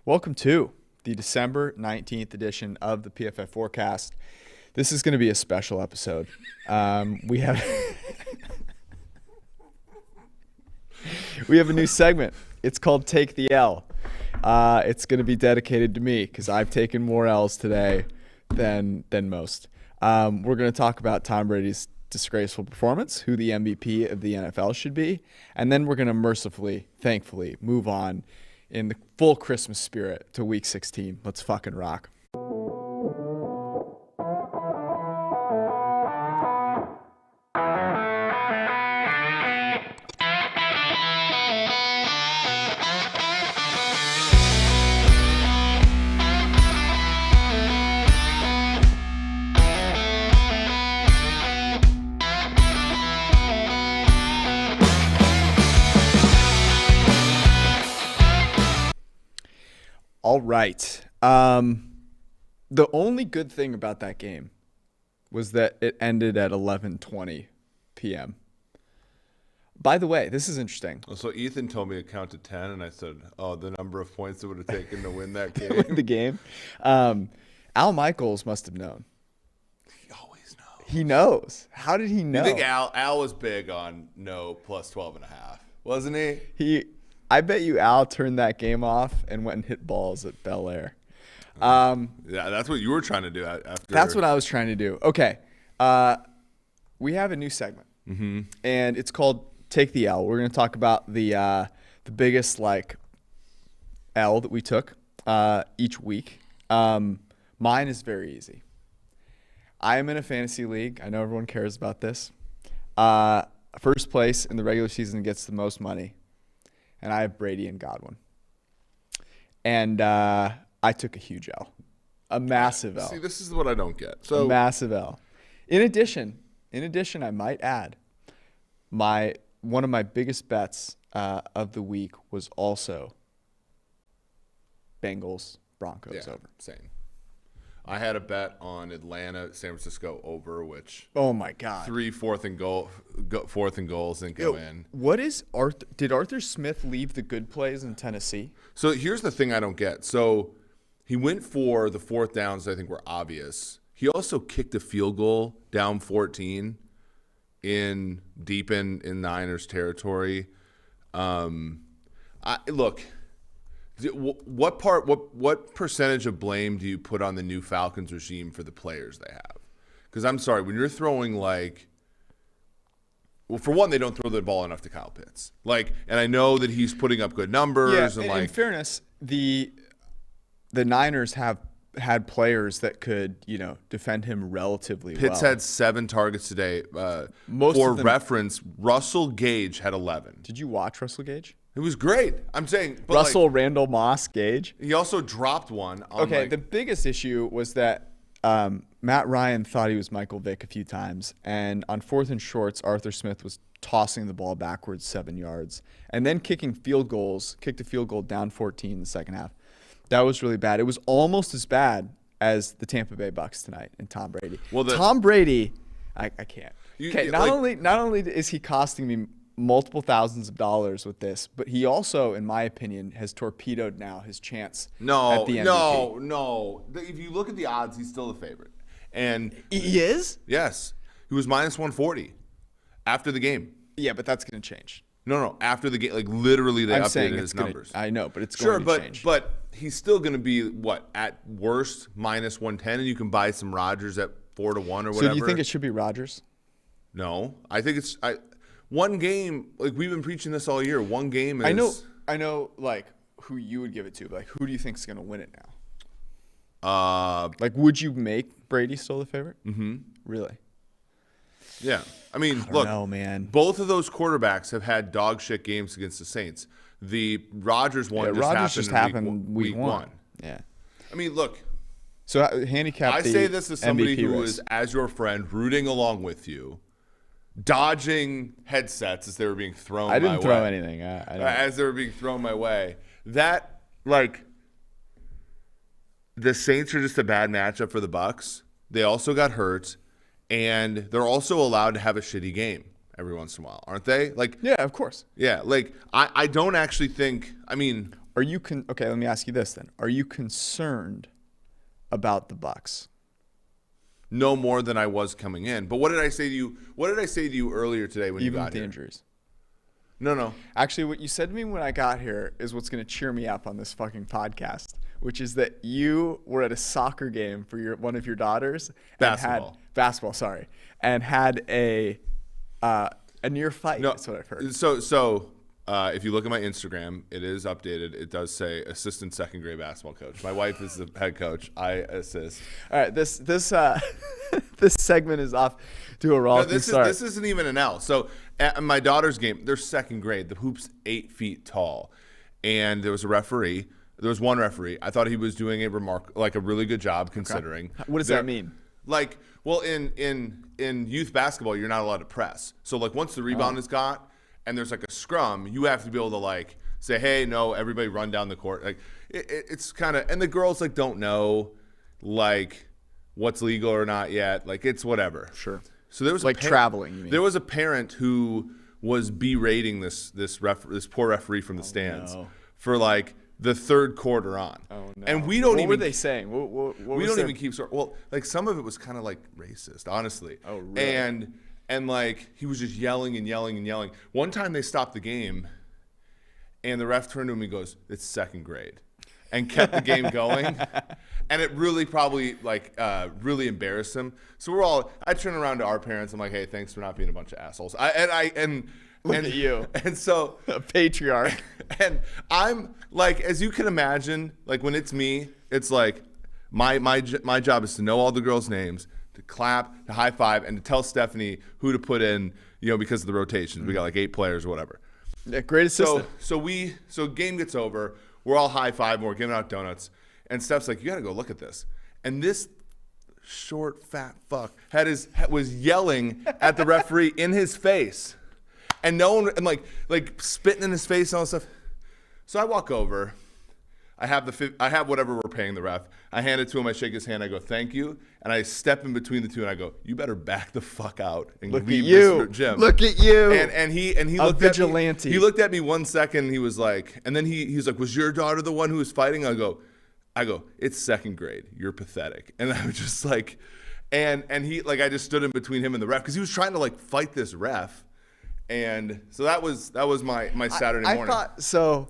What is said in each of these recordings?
Welcome to the December 19th edition of the PFF Forecast. This is going to be a special episode. We have a new segment. It's called Take the L. It's going to be dedicated to me because I've taken more L's today than most. We're going to talk about Tom Brady's disgraceful performance, who the MVP of the NFL should be, and then we're going to mercifully, thankfully, move on in the full Christmas spirit to Week 16. Let's fucking rock. All right. The only good thing about that game was that it ended at 11:20 p.m. By the way, this is interesting. So Ethan told me to count to 10, and I said, oh, the number of points it would have taken to win that game. Win the game. Al Michaels must have known. He always knows. He knows. How did he know? You think Al was big on no plus 12.5, wasn't he? I bet you Al turned that game off and went and hit balls at Bel Air. Yeah, that's what you were trying to do after. That's what I was trying to do. Okay. We have a new segment, and it's called Take the L. We're going to talk about the biggest L that we took each week. Mine is very easy. I am in a fantasy league. I know everyone cares about this. First place in the regular season gets the most money. And I have Brady and Godwin. And I took a huge L. A massive L. See, this is what I don't get. So a massive L. In addition, I might add, one of my biggest bets of the week was also Bengals, Broncos over. Same. I had a bet on Atlanta, San Francisco over, which oh my god, fourth and goals didn't go in. What is Arthur? Did Arthur Smith leave the good plays in Tennessee? So here's the thing I don't get. So he went for the fourth downs. I think were obvious. He also kicked a field goal down 14 deep in Niners territory. Look. What percentage of blame do you put on the new Falcons regime for the players they have? Because I'm sorry, when you're throwing for one, they don't throw the ball enough to Kyle Pitts. And I know that he's putting up good numbers. Yeah, in fairness, the Niners have had players that could, defend him relatively well. Pitts had 7 targets today. Reference, Russell Gage had 11. Did you watch Russell Gage? It was great. I'm saying. But Russell Randall Moss Gage. He also dropped one. The biggest issue was that Matt Ryan thought he was Michael Vick a few times. And on 4th and shorts, Arthur Smith was tossing the ball backwards 7 yards. And then kicked a field goal down 14 in the second half. That was really bad. It was almost as bad as the Tampa Bay Bucks tonight and Tom Brady. Tom Brady, I can't. Not only is he costing me multiple thousands of dollars with this, but he also, in my opinion, has torpedoed now his chance at the MVP. No. If you look at the odds, he's still the favorite. And he is? Yes. He was minus 140 after the game. Yeah, but that's going to change. No. After the game, literally they updated his numbers. I know, but it's going to change. But he's still going to be, at worst, minus 110, and you can buy some Rodgers at 4-1 or whatever. So do you think it should be Rodgers? No. I think it's one game, we've been preaching this all year. One game is. I know, who you would give it to, but who do you think is going to win it now? Would you make Brady still the favorite? Mm-hmm. Really? Yeah. I mean, I don't know, man. Both of those quarterbacks have had dog shit games against the Saints. The Rodgers one just happened week one. Yeah. I mean, look. So handicap. I say this as somebody MVP who race. is, as your friend, rooting along with you, dodging headsets as they were being thrown my way. I didn't throw anything. As they were being thrown my way. That, the Saints are just a bad matchup for the Bucs. They also got hurt, and they're also allowed to have a shitty game every once in a while, aren't they? Yeah, of course. Yeah, I don't actually think, Okay, let me ask you this then. Are you concerned about the Bucs? No more than I was coming in. But what did I say to you? What did I say to you earlier today when you Even got with the here? injuries. No. Actually, what you said to me when I got here is what's going to cheer me up on this fucking podcast, which is that you were at a soccer game for one of your daughters. Basketball, sorry. And had a near fight. No, That's what I've heard. So if you look at my Instagram, it is updated. It does say assistant second grade basketball coach. My wife is the head coach. I assist. All right, this this segment is off to a rocky start. This isn't even an L. So at my daughter's game, they're second grade. The hoop's 8 feet tall, and there was a referee. There was one referee. I thought he was doing a really good job considering. Okay. What does that mean? Like, well, in youth basketball, you're not allowed to press. So like once the rebound is got and there's like a scrum, you have to be able to like say, hey, no, everybody run down the court. Like it's kind of, and the girls like don't know like what's legal or not yet. Like it's whatever. Sure. So there was like traveling. You mean? There was a parent who was berating this poor referee from the stands for like the third quarter on. Oh no! And we don't even. What were they saying? We don't even keep score. Well, like some of it was kind of like racist, honestly. Oh really? And like he was just yelling and yelling and yelling. One time they stopped the game, and the ref turned to him and goes, "It's second grade," and kept the game going. And it really probably really embarrassed him. So I turn around to our parents. I'm like, "Hey, thanks for not being a bunch of assholes." Look at you. And so a patriarch. And I'm like, as you can imagine, like when it's me, it's like my job is to know all the girls' names, to clap, to high five, and to tell Stephanie who to put in, because of the rotations. We got like 8 players or whatever. Yeah, great assistant. So game gets over. We're all high five. We're giving out donuts, and Steph's like, "You got to go look at this." And this short fat fuck was yelling at the referee in his face. And no one, and like spitting in his face and all this stuff. So I walk over. I have whatever we're paying the ref. I hand it to him. I shake his hand. I go, "Thank you." And I step in between the two and I go, "You better back the fuck out and Look leave at you. Mr. Jim." Look at you. And he looked vigilante. at me. He looked at me 1 second. And he was like, and then he was like, "Was your daughter the one who was fighting?" I go, "It's second grade. You're pathetic." And I was just like, and he I just stood in between him and the ref because he was trying to like fight this ref. And so that was my Saturday morning. I thought so.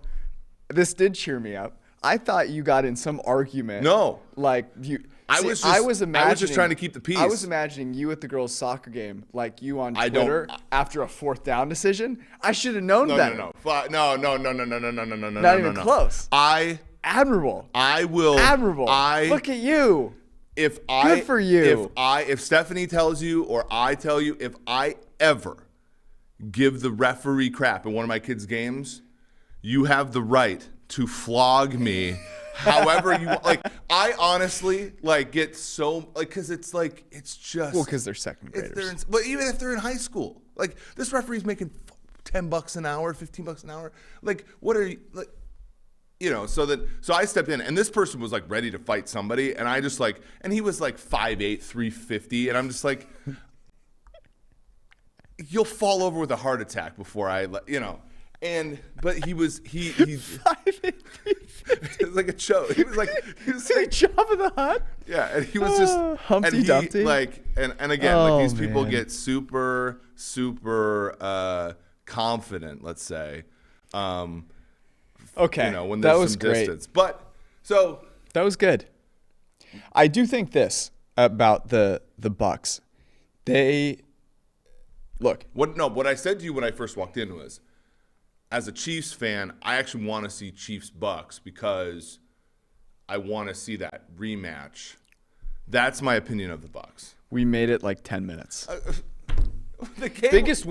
This did cheer me up. I thought you got in some argument. No, like you. I was just trying to keep the peace. I was imagining you at the girls' soccer game, like you on Twitter after a 4th down decision. I should have known better. No. Not even close. Admirable. Admirable. Look at you. Good for you. If Stephanie tells you or I tell you, if I ever give the referee crap in one of my kids' games, you have the right to flog me however you want. Like, I honestly get so because it's just because they're second graders. But even if they're in high school, like this referee's making $10 an hour, $15 an hour. Like, what are you like? So I stepped in, and this person was like ready to fight somebody, and I just and he was like 5'8", 350, and I'm just like, you'll fall over with a heart attack before but he was 5'8", it was like a choke. He was like Jabba the Hutt. Yeah, and he was just Humpty Dumpty. And again, these people get super confident. Let's say, okay, when there's that was some great. distance. But so that was good. I do think this about the Bucs. They look. What I said to you when I first walked in was, as a Chiefs fan, I actually want to see Chiefs-Bucs because I want to see that rematch. That's my opinion of the Bucs. We made it like 10 minutes. The biggest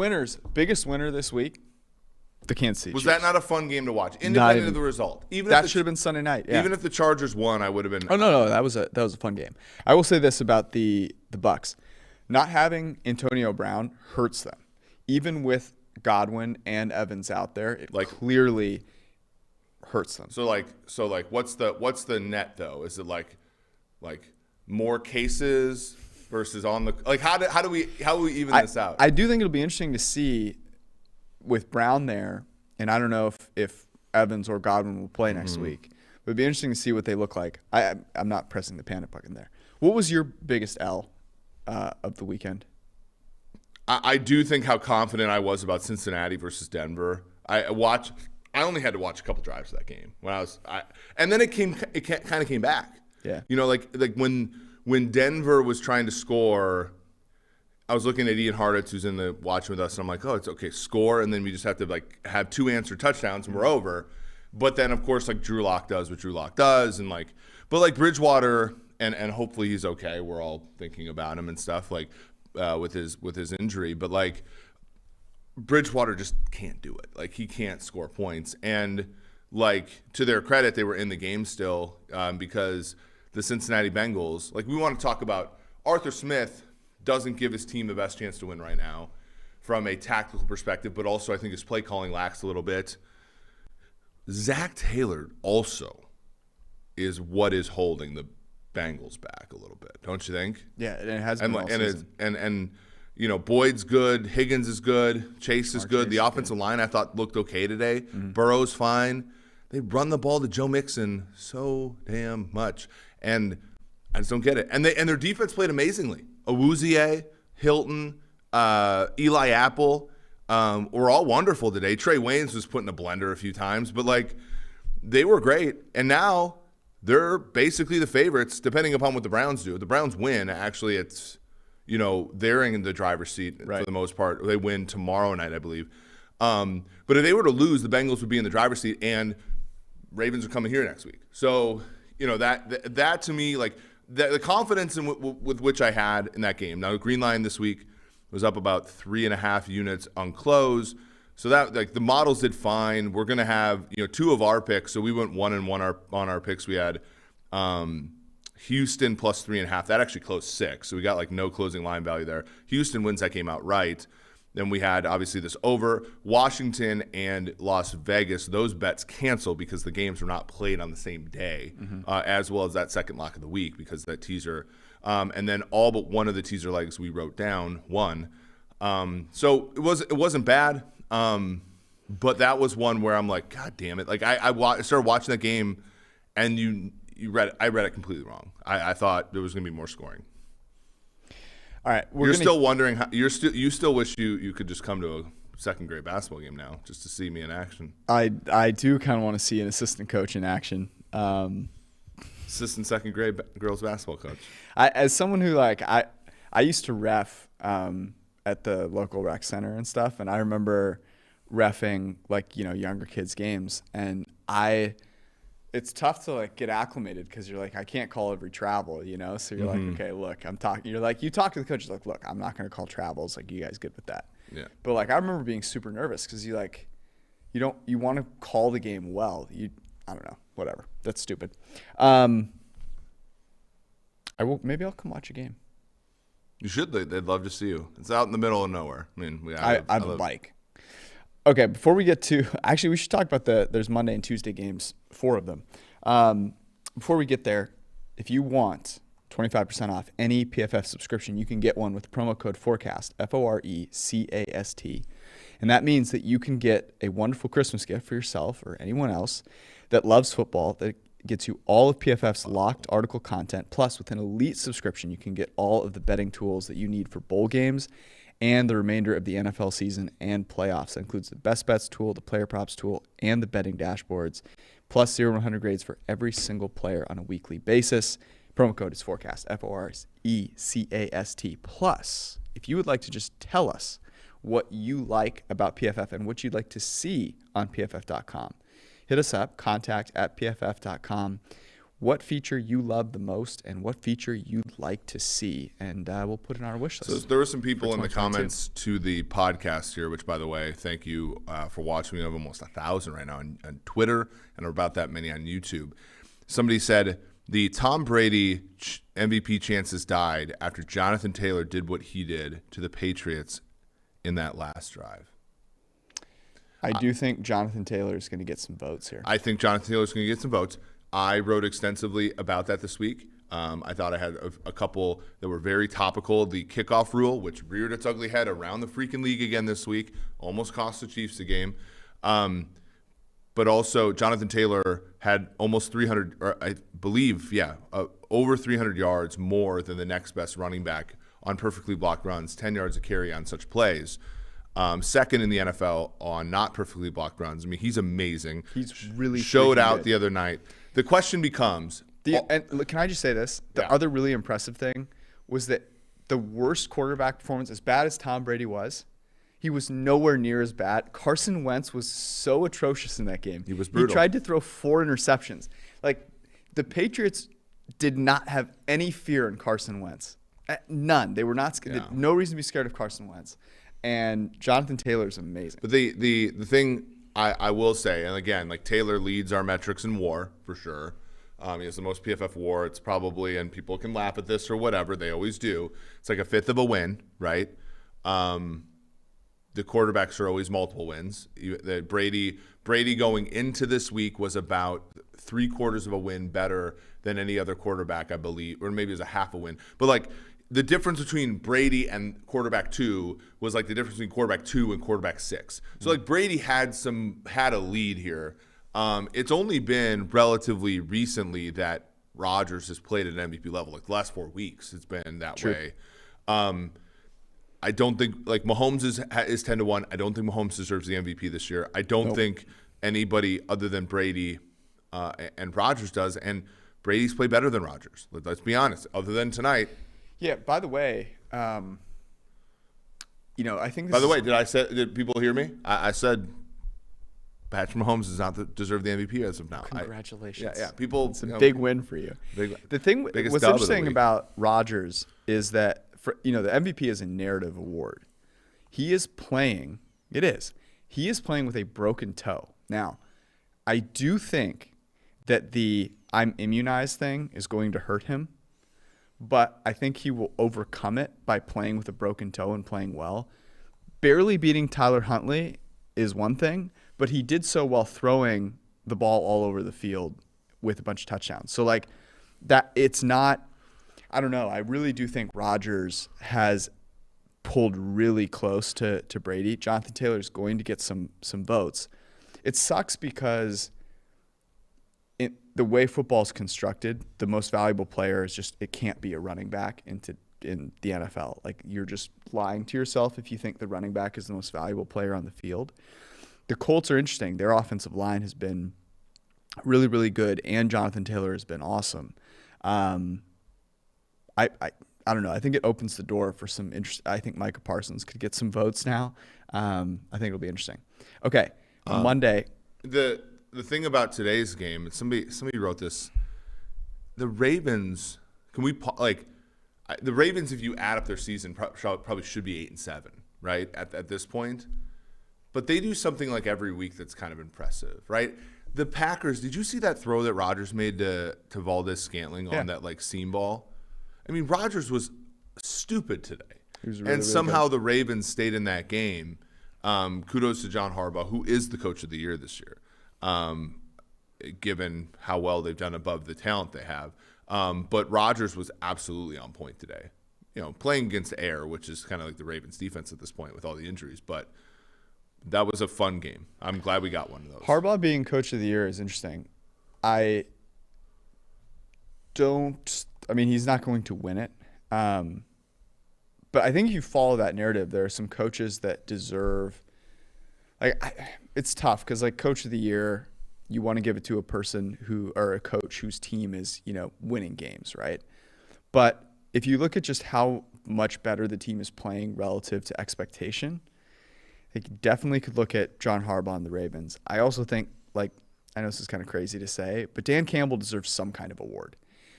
winner this week, the Kansas City Was Chiefs. that not a fun game to watch, independent of the result? That should have been Sunday night. Yeah. Even if the Chargers won, I would have been. Oh no, that was a fun game. I will say this about the Bucs: not having Antonio Brown hurts them, even with Godwin and Evans out there. It clearly hurts them. So what's the net though? Is it like more cases versus on the how do we even this out? I do think it'll be interesting to see with Brown there, and I don't know if Evans or Godwin will play next week. It would be interesting to see what they look like. I'm not pressing the panic button there. What was your biggest L of the weekend? I do think how confident I was about Cincinnati versus Denver. I only had to watch a couple drives of that game and then it kind of came back. Yeah. Like when Denver was trying to score, I was looking at Ian Harditz, who's in the watching with us, and I'm like, oh, it's okay, score, and then we just have to have 2 answered touchdowns and we're over. But then of course Drew Lock does what Drew Lock does, and but Bridgewater and hopefully he's okay. We're all thinking about him and stuff with his injury, but Bridgewater just can't do it. He can't score points, and to their credit, they were in the game still because the Cincinnati Bengals. We want to talk about Arthur Smith doesn't give his team the best chance to win right now from a tactical perspective, but also I think his play calling lacks a little bit. Zach Taylor also is what is holding the Bengals back a little bit, don't you think? Yeah, and it has been all season. And Boyd's good, Higgins is good, Chase is good. The offensive line I thought looked okay today. Burrow's fine. They run the ball to Joe Mixon so damn much, and I just don't get it. And their defense played amazingly. Awuzie, Hilton, Eli Apple were all wonderful today. Trey Waynes was put in a blender a few times, but they were great. And now they're basically the favorites, depending upon what the Browns do. If the Browns win, actually it's, they're in the driver's seat for the most part. They win tomorrow night, I believe. But if they were to lose, the Bengals would be in the driver's seat, and Ravens are coming here next week. So, that to me, the confidence with which I had in that game. Now, the Green Line this week was up about 3.5 units on close. So that the models did fine. We're gonna have 2 of our picks. So we went 1-1 on our picks. We had Houston plus 3.5. That actually closed 6. So we got no closing line value there. Houston wins that game outright. Then we had obviously this over. Washington and Las Vegas, those bets canceled because the games were not played on the same day, as well as that second lock of the week because that teaser. And then all but one of the teaser legs we wrote down won. So it wasn't bad, but that was one where I'm like, God damn it! I started watching that game, and I read it completely wrong. I thought there was going to be more scoring. All right, you're still wondering how you still wish you could just come to a second grade basketball game now just to see me in action. I do kind of want to see an assistant coach in action. Assistant second grade girls basketball coach. As someone who I used to ref at the local rec center and stuff, and I remember reffing younger kids games, and it's tough to get acclimated because you're I can't call every travel, so you're okay, look, I'm talking, you talk to the coaches look, I'm not going to call travels, you guys good with that. Yeah. But I remember being super nervous because you want to call the game well. I don't know, whatever. That's stupid. Maybe I'll come watch a game. You should. They'd love to see you. It's out in the middle of nowhere. I mean, I have a bike. Okay, before we get to – actually, we should talk about there's Monday and Tuesday games, 4 of them. Before we get there, if you want 25% off any PFF subscription, you can get one with the promo code FORECAST, FORECAST. And that means that you can get a wonderful Christmas gift for yourself or anyone else that loves football that gets you all of PFF's locked article content. Plus, with an elite subscription, you can get all of the betting tools that you need for bowl games and the remainder of the NFL season and playoffs. That includes the best bets tool, the player props tool, and the betting dashboards, plus 0-100 grades for every single player on a weekly basis. Promo code is FORECAST, FORECAST. Plus, if you would like to just tell us what you like about PFF and what you'd like to see on PFF.com, hit us up, contact@pff.com. What feature you love the most and what feature you'd like to see, and we'll put it on our wish list. So there were some people in the comments to the podcast here, which, by the way, thank you for watching. We have almost 1,000 right now on Twitter and about that many on YouTube. Somebody said the Tom Brady MVP chances died after Jonathan Taylor did what he did to the Patriots in that last drive. I do think Jonathan Taylor is going to get some votes here. I think Jonathan Taylor is going to get some votes. I wrote extensively about that this week. I thought I had a couple that were very topical. The kickoff rule, which reared its ugly head around the freaking league again this week, almost cost the Chiefs a game. but also Jonathan Taylor had almost 300, or I believe, over 300 yards more than the next best running back on perfectly blocked runs, 10 yards a carry on such plays. Second in the NFL on not perfectly blocked runs. I mean, he's amazing. He's really showed out good the other night. The question becomes, and look, can I just say this? The other really impressive thing was that the worst quarterback performance, as bad as Tom Brady was, he was nowhere near as bad. Carson Wentz was so atrocious in that game. He was brutal. He tried to throw 4 interceptions. Like, the Patriots did not have any fear in Carson Wentz. None. They were not scared. No reason to be scared of Carson Wentz. And Jonathan Taylor is amazing. But the thing I will say, and again, like Taylor leads our metrics in WAR for sure. He has the most PFF WAR. It's probably, and people can laugh at this or whatever, they always do. It's like a fifth of a win, right? The quarterbacks are always multiple wins. Brady going into this week was about 3/4 of a win better than any other quarterback, I believe, or maybe it was a half a win. But like the difference between Brady and quarterback 2 was like the difference between quarterback 2 and quarterback 6. So like Brady had a lead here. It's only been relatively recently that Rodgers has played at an MVP level. Like the last 4 weeks, it's been that way. I don't think like Mahomes is 10-1. I don't think Mahomes deserves the MVP this year. I don't think anybody other than Brady and Rodgers does. And Brady's played better than Rodgers. Let's be honest. Other than tonight. Yeah. By the way, I think. Did people hear me? I said Patrick Mahomes does not deserve the MVP as of now. Congratulations. Yeah. People. It's a big win for you. The thing. What's interesting about Rodgers is that. The MVP is a narrative award. He is playing with a broken toe. Now, I do think that the I'm immunized thing is going to hurt him, but I think he will overcome it by playing with a broken toe and playing well. Barely beating Tyler Huntley is one thing, but he did so while throwing the ball all over the field with a bunch of touchdowns. So like that, it's not, I don't know. I really do think Rodgers has pulled really close to Brady. Jonathan Taylor is going to get some votes. It sucks because the way football is constructed, the most valuable player is just, it can't be a running back in the NFL. Like, you're just lying to yourself if you think the running back is the most valuable player on the field. The Colts are interesting. Their offensive line has been really, really good, and Jonathan Taylor has been awesome. I don't know. I think it opens the door for some interest. I think Micah Parsons could get some votes now. I think it'll be interesting. Okay, Monday. The thing about today's game, somebody wrote this. The Ravens, the Ravens, if you add up their season, probably should be 8-7, right? At this point, but they do something like every week that's kind of impressive, right? The Packers. Did you see that throw that Rodgers made to Valdez-Scantling on that like seam ball? I mean, Rodgers was stupid today. And somehow the Ravens stayed in that game. Kudos to John Harbaugh, who is the coach of the year this year, given how well they've done above the talent they have. But Rodgers was absolutely on point today. Playing against air, which is kind of like the Ravens defense at this point with all the injuries. But that was a fun game. I'm glad we got one of those. Harbaugh being coach of the year is interesting. He's not going to win it. But I think if you follow that narrative, there are some coaches that deserve it's tough because like coach of the year, you want to give it to a person or a coach whose team is, winning games, right? But if you look at just how much better the team is playing relative to expectation, you definitely could look at John Harbaugh and the Ravens. I also think, I know this is kind of crazy to say, but Dan Campbell deserves some kind of award.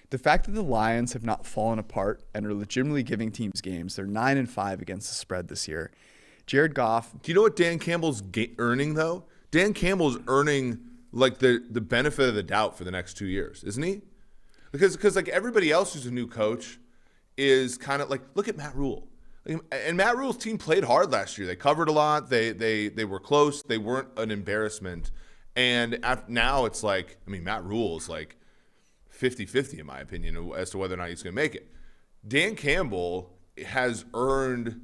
The fact that the Lions have not fallen apart and are legitimately giving teams games, they're 9-5 against the spread this year. Jared Goff. Do you know what Dan Campbell's earning, though? Dan Campbell's earning, the benefit of the doubt for the next 2 years, isn't he? Because everybody else who's a new coach is kind of look at Matt Rule. And Matt Rule's team played hard last year. They covered a lot. They were close. They weren't an embarrassment. And now it's Matt Rule's 50-50 in my opinion as to whether or not he's going to make it. Dan Campbell has earned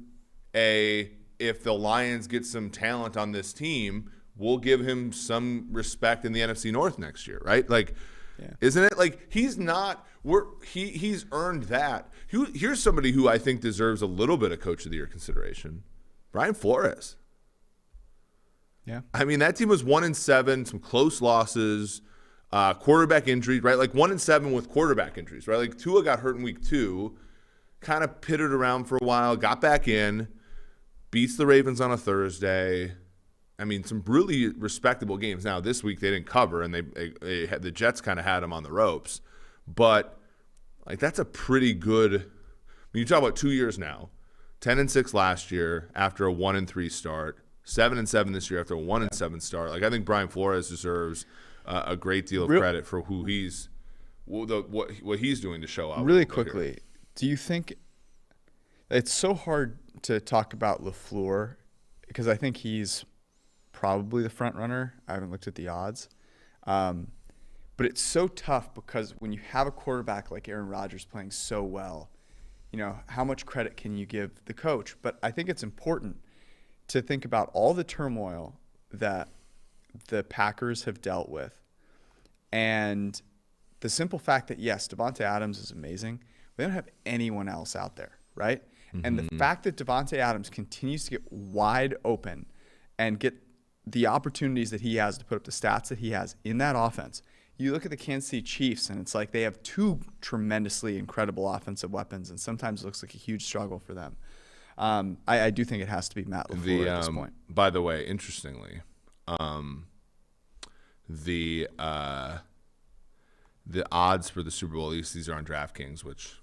if the Lions get some talent on this team, we'll give him some respect in the NFC North next year, right? Like, Yeah. isn't it? Like, he's earned that. Here's somebody who I think deserves a little bit of Coach of the Year consideration. Brian Flores. Yeah. I mean, that team was 1-7, some close losses, quarterback injuries, right? Like 1-7 with quarterback injuries, right? Like Tua got hurt in week 2, kind of pittered around for a while, got back in, beats the Ravens on a Thursday. I mean, some really respectable games. Now, this week they didn't cover, and they had, the Jets kind of had them on the ropes. But, like, that's a pretty good – I mean, you talk about 2 years now. 10-6 last year after a 1-3 start. 7-7 this year after a 1-7 start. Like, I think Brian Flores deserves a great deal of credit for who he's what he's doing to show up. Really quickly, do you think it's so hard to talk about LaFleur because I think he's probably the front runner. I haven't looked at the odds, but it's so tough because when you have a quarterback like Aaron Rodgers playing so well, you know, how much credit can you give the coach? But I think it's important to think about all the turmoil that the Packers have dealt with. And the simple fact that, yes, Davante Adams is amazing. We don't have anyone else out there, right? Mm-hmm. And the fact that Davante Adams continues to get wide open and get the opportunities that he has to put up the stats that he has in that offense. You look at the Kansas City Chiefs, and it's like they have 2 tremendously incredible offensive weapons, and sometimes it looks like a huge struggle for them. I do think it has to be Matt LaFleur at this point. By the way, interestingly, the odds for the Super Bowl, at least these are on DraftKings, which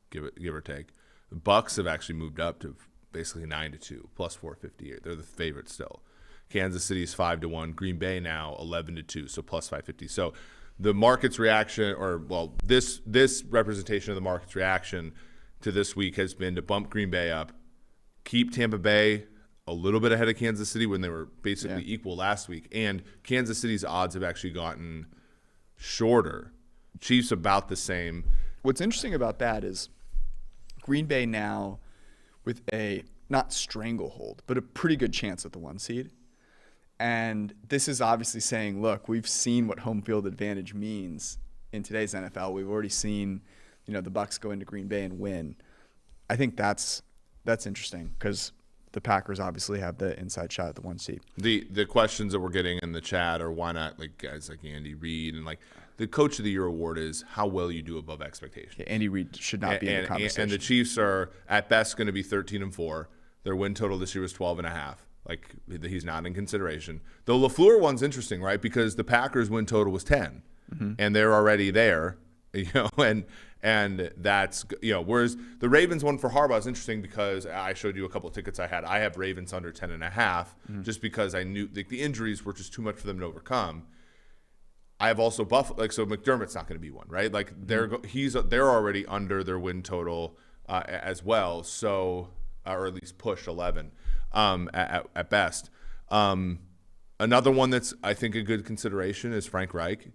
give or take, the Bucs have actually moved up to basically 9-2, plus 458. They're the favorite still. Kansas City is 5-1. Green Bay now 11-2, so plus 550. So the market's reaction, this representation of the market's reaction to this week has been to bump Green Bay up, keep Tampa Bay a little bit ahead of Kansas City when they were basically equal last week, and Kansas City's odds have actually gotten shorter. Chiefs about the same. What's interesting about that is Green Bay now with a not stranglehold, but a pretty good chance at the 1 seed. And this is obviously saying, look, we've seen what home field advantage means in today's NFL. We've already seen, you know, the Bucs go into Green Bay and win. I think that's interesting because the Packers obviously have the inside shot at the 1 seed. The questions that we're getting in the chat are why not like guys like Andy Reid, and like the Coach of the Year award is how well you do above expectations. Yeah, Andy Reid should not be in the conversation. And the Chiefs are at best going to be 13-4. Their win total this year was 12.5. Like, he's not in consideration. The LaFleur one's interesting, right? Because the Packers' win total was 10, and they're already there, you know, and that's, you know, whereas the Ravens one for Harbaugh is interesting because I showed you a couple of tickets I had. I have Ravens under 10.5 just because I knew the injuries were just too much for them to overcome. I have also Buffalo, like, so McDermott's not going to be one, right? Like, they're already under their win total as well, so or at least push 11. At best. Another one that's I think a good consideration is Frank Reich.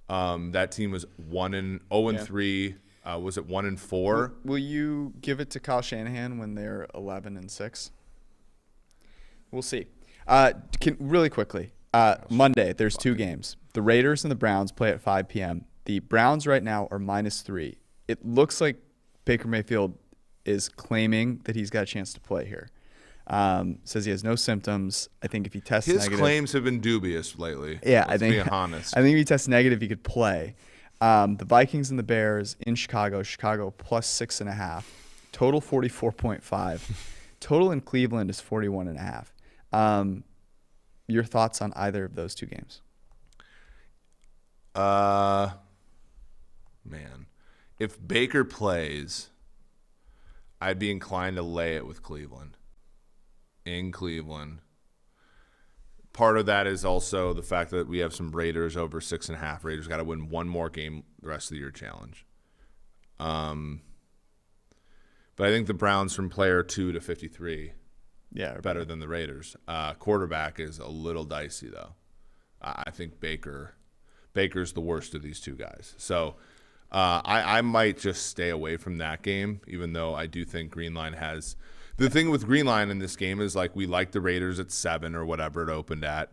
That team was 0-3. Was it 1-4? Will you give it to Kyle Shanahan when they're 11-6? We'll see. Really quickly, Monday there's 2 games. The Raiders and the Browns play at 5 p.m. The Browns right now are -3. It looks like Baker Mayfield is claiming that he's got a chance to play here. Says he has no symptoms. I think if he tests negative, his claims have been dubious lately. Yeah, Let's be honest. I think if he tests negative, he could play. The Vikings and the Bears in Chicago. Chicago plus 6.5. Total 44.5. Total in Cleveland is 41.5. Your thoughts on either of those 2 games? Man, if Baker plays, I'd be inclined to lay it with Cleveland. In Cleveland. Part of that is also the fact that we have some Raiders over 6.5. Raiders got to win one more game the rest of the year challenge. But I think the Browns from player 2 to 53 are better than the Raiders. Quarterback is a little dicey, though. I think Baker's the worst of these 2 guys. So I might just stay away from that game, even though I do think Greenline has – the thing with Greenline in this game is, like, we like the Raiders at 7 or whatever it opened at.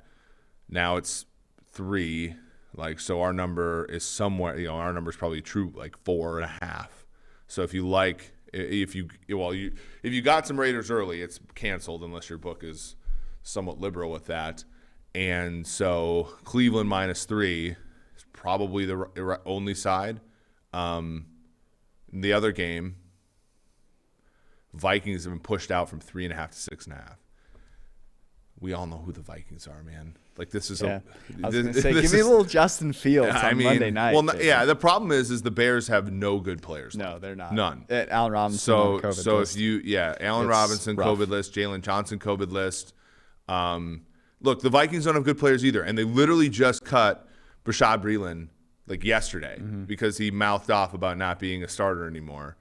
Now it's 3. Like, so our number is somewhere, our number is probably true, like 4.5. So if you got some Raiders early, it's canceled unless your book is somewhat liberal with that. And so Cleveland -3 is probably the only side. The other game, Vikings have been pushed out from 3.5 to 6.5. We all know who the Vikings are, man. Like, this is I was going to say, give me a little Justin Fields on Monday night. Well, the problem is the Bears have no good players. No, they're not. None. Allen Robinson on COVID so list. Allen Robinson rough. COVID list, Jalen Johnson COVID list. Look, the Vikings don't have good players either, and they literally just cut Bashaud Breeland like yesterday because he mouthed off about not being a starter anymore.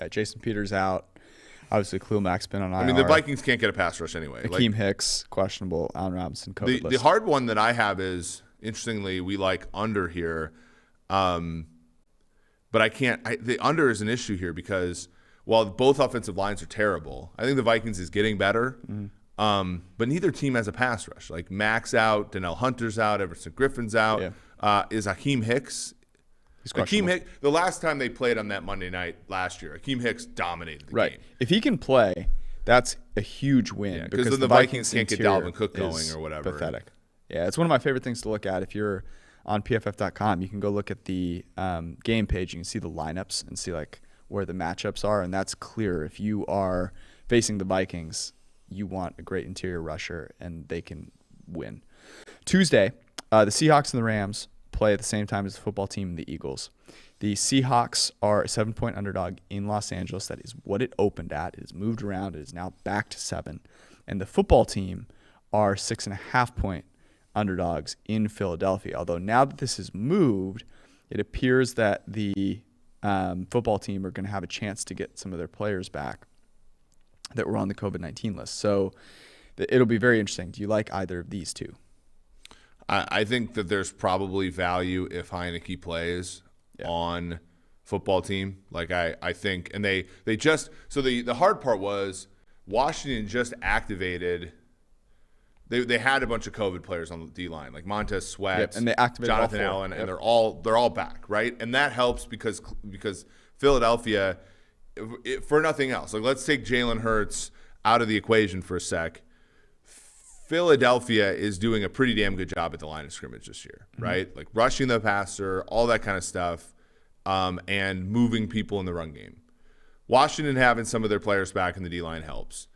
Jason Peters out. Obviously, Khalil Mack's been on IR. I mean, the Vikings can't get a pass rush anyway. Akeem Hicks, questionable. Allen Robinson, COVID list. The hard one that I have is, interestingly, we like under here. But I can't. The under is an issue here because while both offensive lines are terrible, I think the Vikings is getting better. But neither team has a pass rush. Like, Mack's out, Donnell Hunter's out, Everson Griffin's out. Is Akeem Hicks? Akeem Hicks, the last time they played on that Monday night last year, Akeem Hicks dominated the game. If he can play, that's a huge win. Because then the Vikings can't get Dalvin Cook going or whatever. Pathetic. Yeah, it's one of my favorite things to look at. If you're on PFF.com, you can go look at the game page. You can see the lineups and see like where the matchups are, and that's clear. If you are facing the Vikings, you want a great interior rusher, and they can win. Tuesday, the Seahawks and the Rams play at the same time as the football team and the Eagles. The Seahawks are a 7-point underdog in Los Angeles. That is what it opened at. It has moved around. It is now back to 7. And the football team are 6.5-point underdogs in Philadelphia. Although now that this has moved, it appears that the football team are going to have a chance to get some of their players back that were on the COVID-19 list. So it'll be very interesting. Do you like either of these two? I think that there's probably value if Heineke plays on football team. Like, I think, and they just, so the hard part was Washington just activated, they had a bunch of COVID players on the D-line, like Montez Sweat, and they activated Jonathan Allen, and they're all back, right? And that helps because Philadelphia, for nothing else, like, let's take Jalen Hurts out of the equation for a sec. Philadelphia is doing a pretty damn good job at the line of scrimmage this year, right? Like, rushing the passer, all that kind of stuff, and moving people in the run game. Washington having some of their players back in the D-line helps.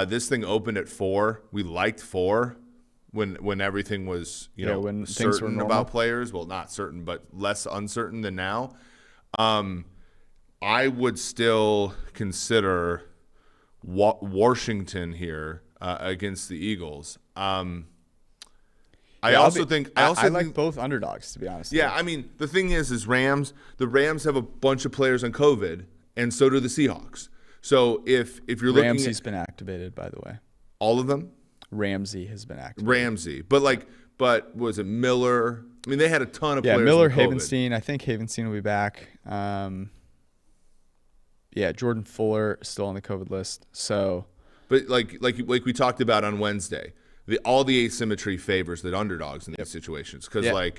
This thing opened at 4. We liked 4 when everything was, when certain about players. Well, not certain, but less uncertain than now. I would still consider Washington here against the Eagles. I like both underdogs, to be honest. Yeah, I mean, the thing is the Rams have a bunch of players on COVID, and so do the Seahawks. So if you're looking at, Ramsey's been activated, by the way. All of them? Ramsey has been activated. Ramsey. But was it Miller? I mean, they had a ton of players. Yeah, Miller, Havenstein. I think Havenstein will be back. Jordan Fuller is still on the COVID list. So, but like we talked about on Wednesday, all the asymmetry favors the underdogs in these situations because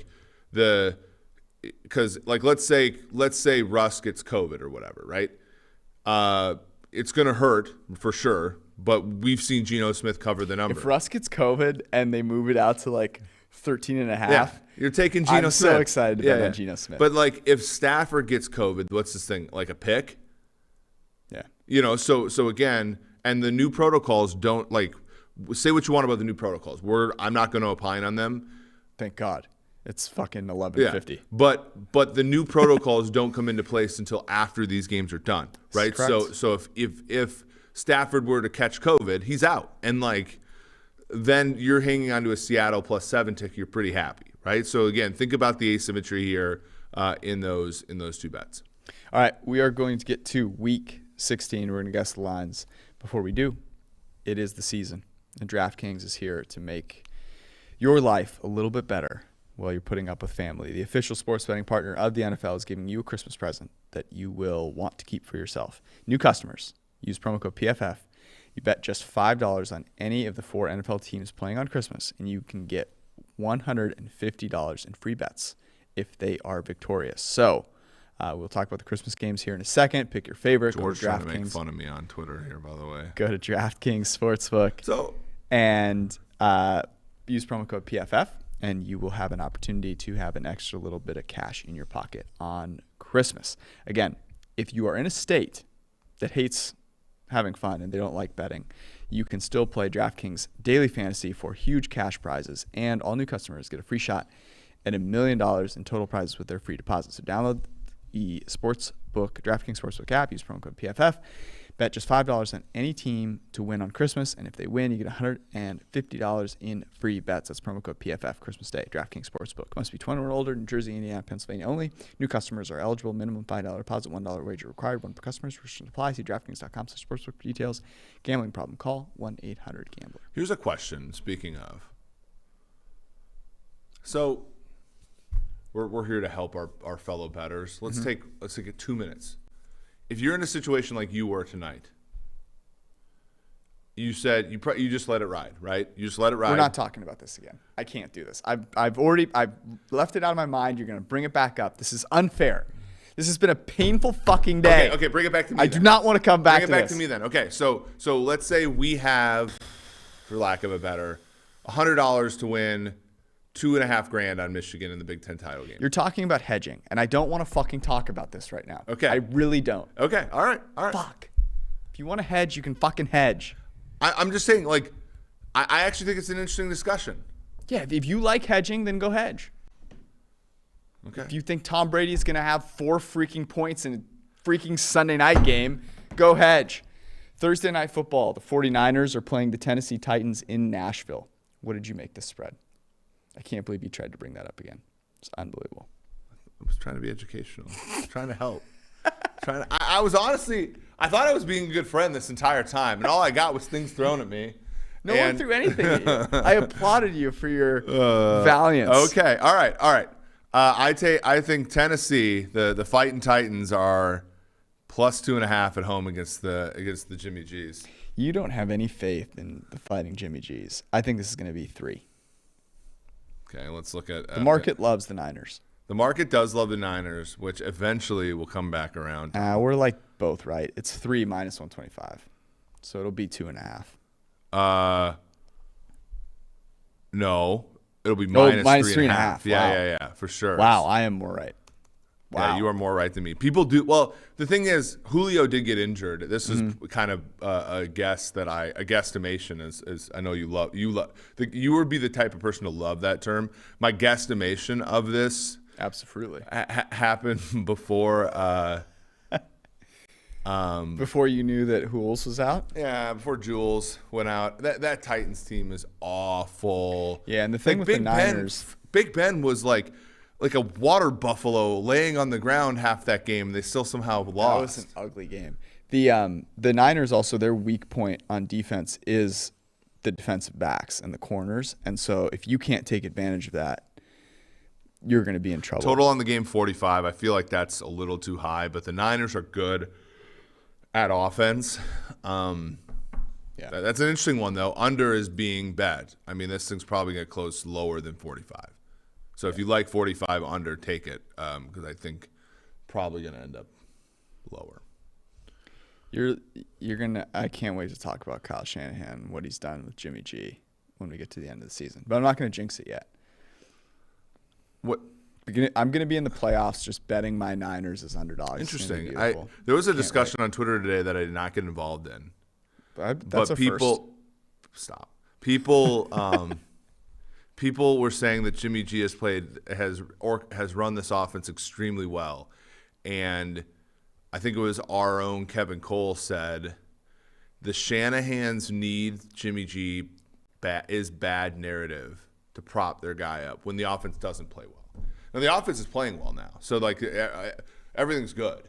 let's say Russ gets COVID or whatever, right? It's gonna hurt for sure, but we've seen Geno Smith cover the number. If Russ gets COVID and they move it out to like 13.5, you're taking Geno Smith. I'm so excited to bet on Geno Smith. But like, if Stafford gets COVID, what's this thing, like a pick? Yeah. So again, and the new protocols don't, like, say what you want about the new protocols. I'm not going to opine on them. Thank God. It's fucking 11:50. Yeah. But the new protocols don't come into place until after these games are done, right? So if Stafford were to catch COVID, he's out. And like, then you're hanging on to a Seattle +7 tick, you're pretty happy, right? So again, think about the asymmetry here in those two bets. All right, we are going to get to week 16. We're going to guess the lines. Before we do, it is the season, and DraftKings is here to make your life a little bit better while you're putting up with family. The official sports betting partner of the NFL is giving you a Christmas present that you will want to keep for yourself. New customers, use promo code PFF. You bet just $5 on any of the 4 NFL teams playing on Christmas, and you can get $150 in free bets if they are victorious. So we'll talk about the Christmas games here in a second. Pick your favorite. George trying to make fun of me on Twitter here, by the way. Go to DraftKings Sportsbook and use promo code PFF, and you will have an opportunity to have an extra little bit of cash in your pocket on Christmas. Again, if you are in a state that hates having fun and they don't like betting, you can still play DraftKings Daily Fantasy for huge cash prizes, and all new customers get a free shot at $1 million in total prizes with their free deposit. So download the DraftKings Sportsbook app, use promo code PFF, bet just $5 on any team to win on Christmas, and if they win, you get $150 in free bets. That's promo code PFF, Christmas Day, DraftKings Sportsbook. Must be 21 or older, New Jersey, Indiana, Pennsylvania only. New customers are eligible. Minimum $5 deposit, $1 wager required. One per customer. Restrictions apply. See DraftKings.com/sportsbook for details. Gambling problem? Call 1-800-GAMBLER. Here's a question, speaking of. So we're here to help our fellow bettors. Let's take 2 minutes. If you're in a situation like you were tonight, you said you just let it ride, right? You just let it ride. We're not talking about this again. I can't do this. I've left it out of my mind. You're going to bring it back up. This is unfair. This has been a painful fucking day. Okay, bring it back to me. I do not want to come back to this. Bring it back to me then. Okay, so let's say we have, for lack of a better, $100 to win $2,500 on Michigan in the Big Ten title game. You're talking about hedging, and I don't want to fucking talk about this right now. Okay. I really don't. Okay, all right. Fuck. If you want to hedge, you can fucking hedge. I'm just saying, like, I actually think it's an interesting discussion. Yeah, if you like hedging, then go hedge. Okay. If you think Tom Brady is going to have 4 freaking points in a freaking Sunday night game, go hedge. Thursday Night Football, the 49ers are playing the Tennessee Titans in Nashville. What did you make this spread? I can't believe you tried to bring that up again. It's unbelievable. I was trying to be educational. Trying to help. I was honestly, I thought I was being a good friend this entire time, and all I got was things thrown at me. No one threw anything at you. I applauded you for your valiance. Okay, all right. I think Tennessee, the Fighting Titans, are plus 2.5 at home against the Jimmy G's. You don't have any faith in the Fighting Jimmy G's. I think this is going to be 3. Okay, let's look at the market loves the Niners. The market does love the Niners, which eventually will come back around. We're like both right. It's 3 minus 125, so it'll be 2.5. No, it'll be minus 3.5. Yeah, for sure. Wow, I am more right. Wow. Yeah, you are more right than me. People do well. The thing is, Julio did get injured. This is kind of a guesstimation. Is I know you would be the type of person to love that term. My guesstimation of this absolutely happened before. Before you knew that Jules was out. Yeah, before Jules went out. That Titans team is awful. Yeah, and the thing with the Niners, Big Ben was like a water buffalo laying on the ground half that game. They still somehow lost. That was an ugly game. The Niners also, their weak point on defense is the defensive backs and the corners. And so if you can't take advantage of that, you're going to be in trouble. Total on the game 45. I feel like that's a little too high, but the Niners are good at offense. Yeah. That's an interesting one, though. Under is being bad. I mean, this thing's probably going to close lower than 45. So if you like 45 under, take it, because I think probably going to end up lower. You're gonna. I can't wait to talk about Kyle Shanahan and what he's done with Jimmy G when we get to the end of the season. But I'm not going to jinx it yet. What? I'm going to be in the playoffs just betting my Niners as underdogs. Interesting. There was a discussion on Twitter today that I did not get involved in. That's a people first. Stop. People were saying that Jimmy G has run this offense extremely well, and I think it was our own Kevin Cole said the Shanahans need Jimmy G is bad narrative to prop their guy up when the offense doesn't play well. Now the offense is playing well now, so like everything's good.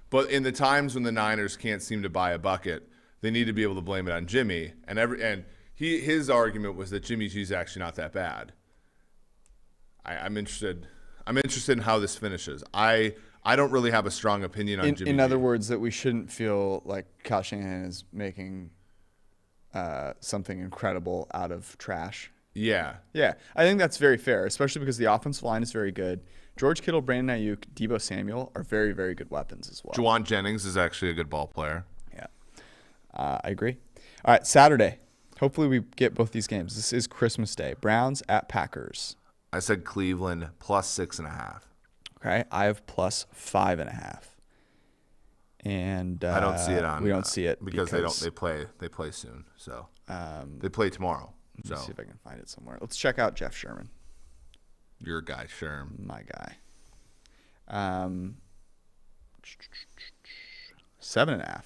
But in the times when the Niners can't seem to buy a bucket, they need to be able to blame it on Jimmy. And his argument was that Jimmy G's actually not that bad. I'm interested in how this finishes. I don't really have a strong opinion on Jimmy G. In other words, that we shouldn't feel like Kyle Shanahan is making something incredible out of trash. Yeah. Yeah, I think that's very fair, especially because the offensive line is very good. George Kittle, Brandon Ayuk, Deebo Samuel are very, very good weapons as well. Juwan Jennings is actually a good ball player. Yeah, I agree. All right, Saturday. Hopefully we get both these games. This is Christmas Day. Browns at Packers. I said Cleveland plus 6.5. Okay, I have plus 5.5. And I don't see it on. We don't see it because they don't. They play soon. So they play tomorrow. Let me see if I can find it somewhere. Let's check out Jeff Sherman. Your guy, Sherm. My guy. 7.5.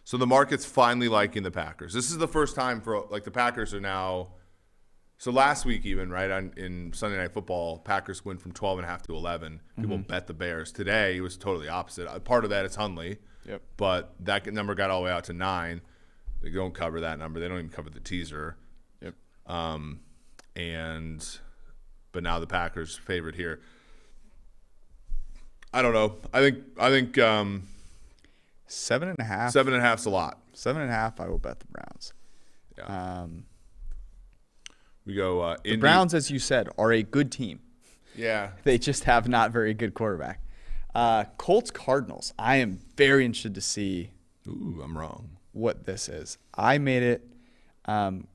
So the market's finally liking the Packers. This is the first time for the Packers are now. So last week even in Sunday Night Football, Packers went from 12.5 to 11. People bet the Bears. Today it was totally opposite. Part of that is Hundley. Yep. But that number got all the way out to 9. They don't cover that number. They don't even cover the teaser. Yep. But now the Packers favored here. I don't know. I think 7.5. 7.5's a lot. 7.5. I will bet the Browns. Yeah. We go. The Browns, as you said, are a good team. Yeah. They just have not very good quarterback. Colts Cardinals. I am very interested to see. Ooh, I'm wrong. What this is. I made it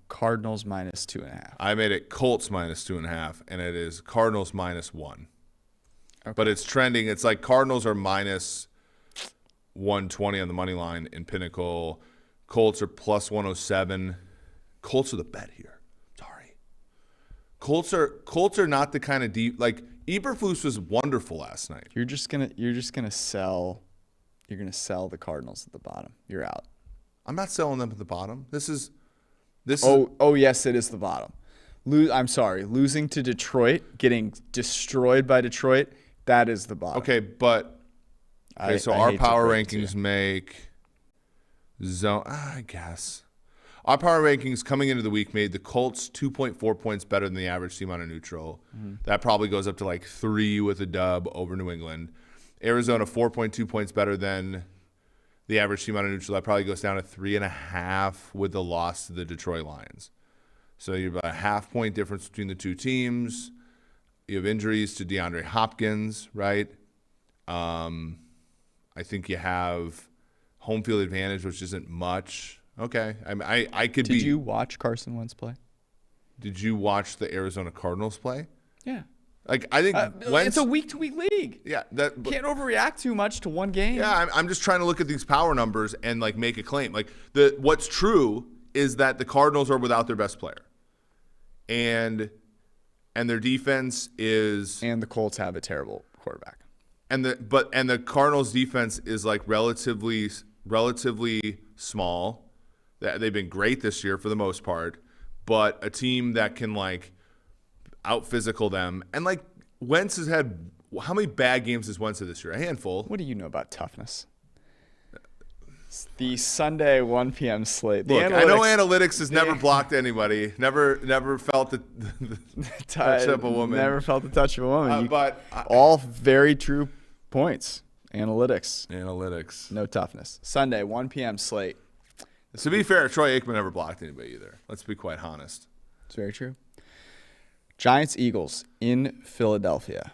Cardinals minus 2.5. I made it Colts minus 2.5, and it is Cardinals minus 1. Okay. But it's trending. It's like Cardinals are minus 120 on the money line in Pinnacle. Colts are plus 107. Colts are the bet here. Sorry. Colts are not the kind of deep like Eberflus was wonderful last night. You're just gonna sell the Cardinals at the bottom. You're out. I'm not selling them at the bottom. Oh yes, it is the bottom. I'm sorry, losing to Detroit, getting destroyed by Detroit. That is the bottom. Okay, but so our power rankings make zone. I guess our power rankings coming into the week made the Colts 2.4 points better than the average team on a neutral. Mm-hmm. That probably goes up to like 3 with a dub over New England. Arizona 4.2 points better than the average team on a neutral. That probably goes down to 3.5 with the loss to the Detroit Lions. So you're about a half-point difference between the two teams. You have injuries to DeAndre Hopkins, right? I think you have home field advantage, which isn't much. Okay, I could be. Did you watch Carson Wentz play? Did you watch the Arizona Cardinals play? Yeah. Like I think Wentz, it's a week-to-week league. Yeah, can't overreact too much to one game. Yeah, I'm just trying to look at these power numbers and like make a claim. Like what's true is that the Cardinals are without their best player, and their defense is, and the Colts have a terrible quarterback. And the Cardinals defense is like relatively small. They've been great this year for the most part, but a team that can like out physical them. And like Wentz has had, how many bad games has Wentz had this year? A handful. What do you know about toughness? It's the Sunday 1 p.m. slate. Look, I know analytics has never blocked anybody. Never felt the touch of a woman. Never felt the touch of a woman. But all very true points. Analytics. No toughness. Sunday 1 p.m. slate. To be fair, Troy Aikman never blocked anybody either. Let's be quite honest. It's very true. Giants Eagles in Philadelphia.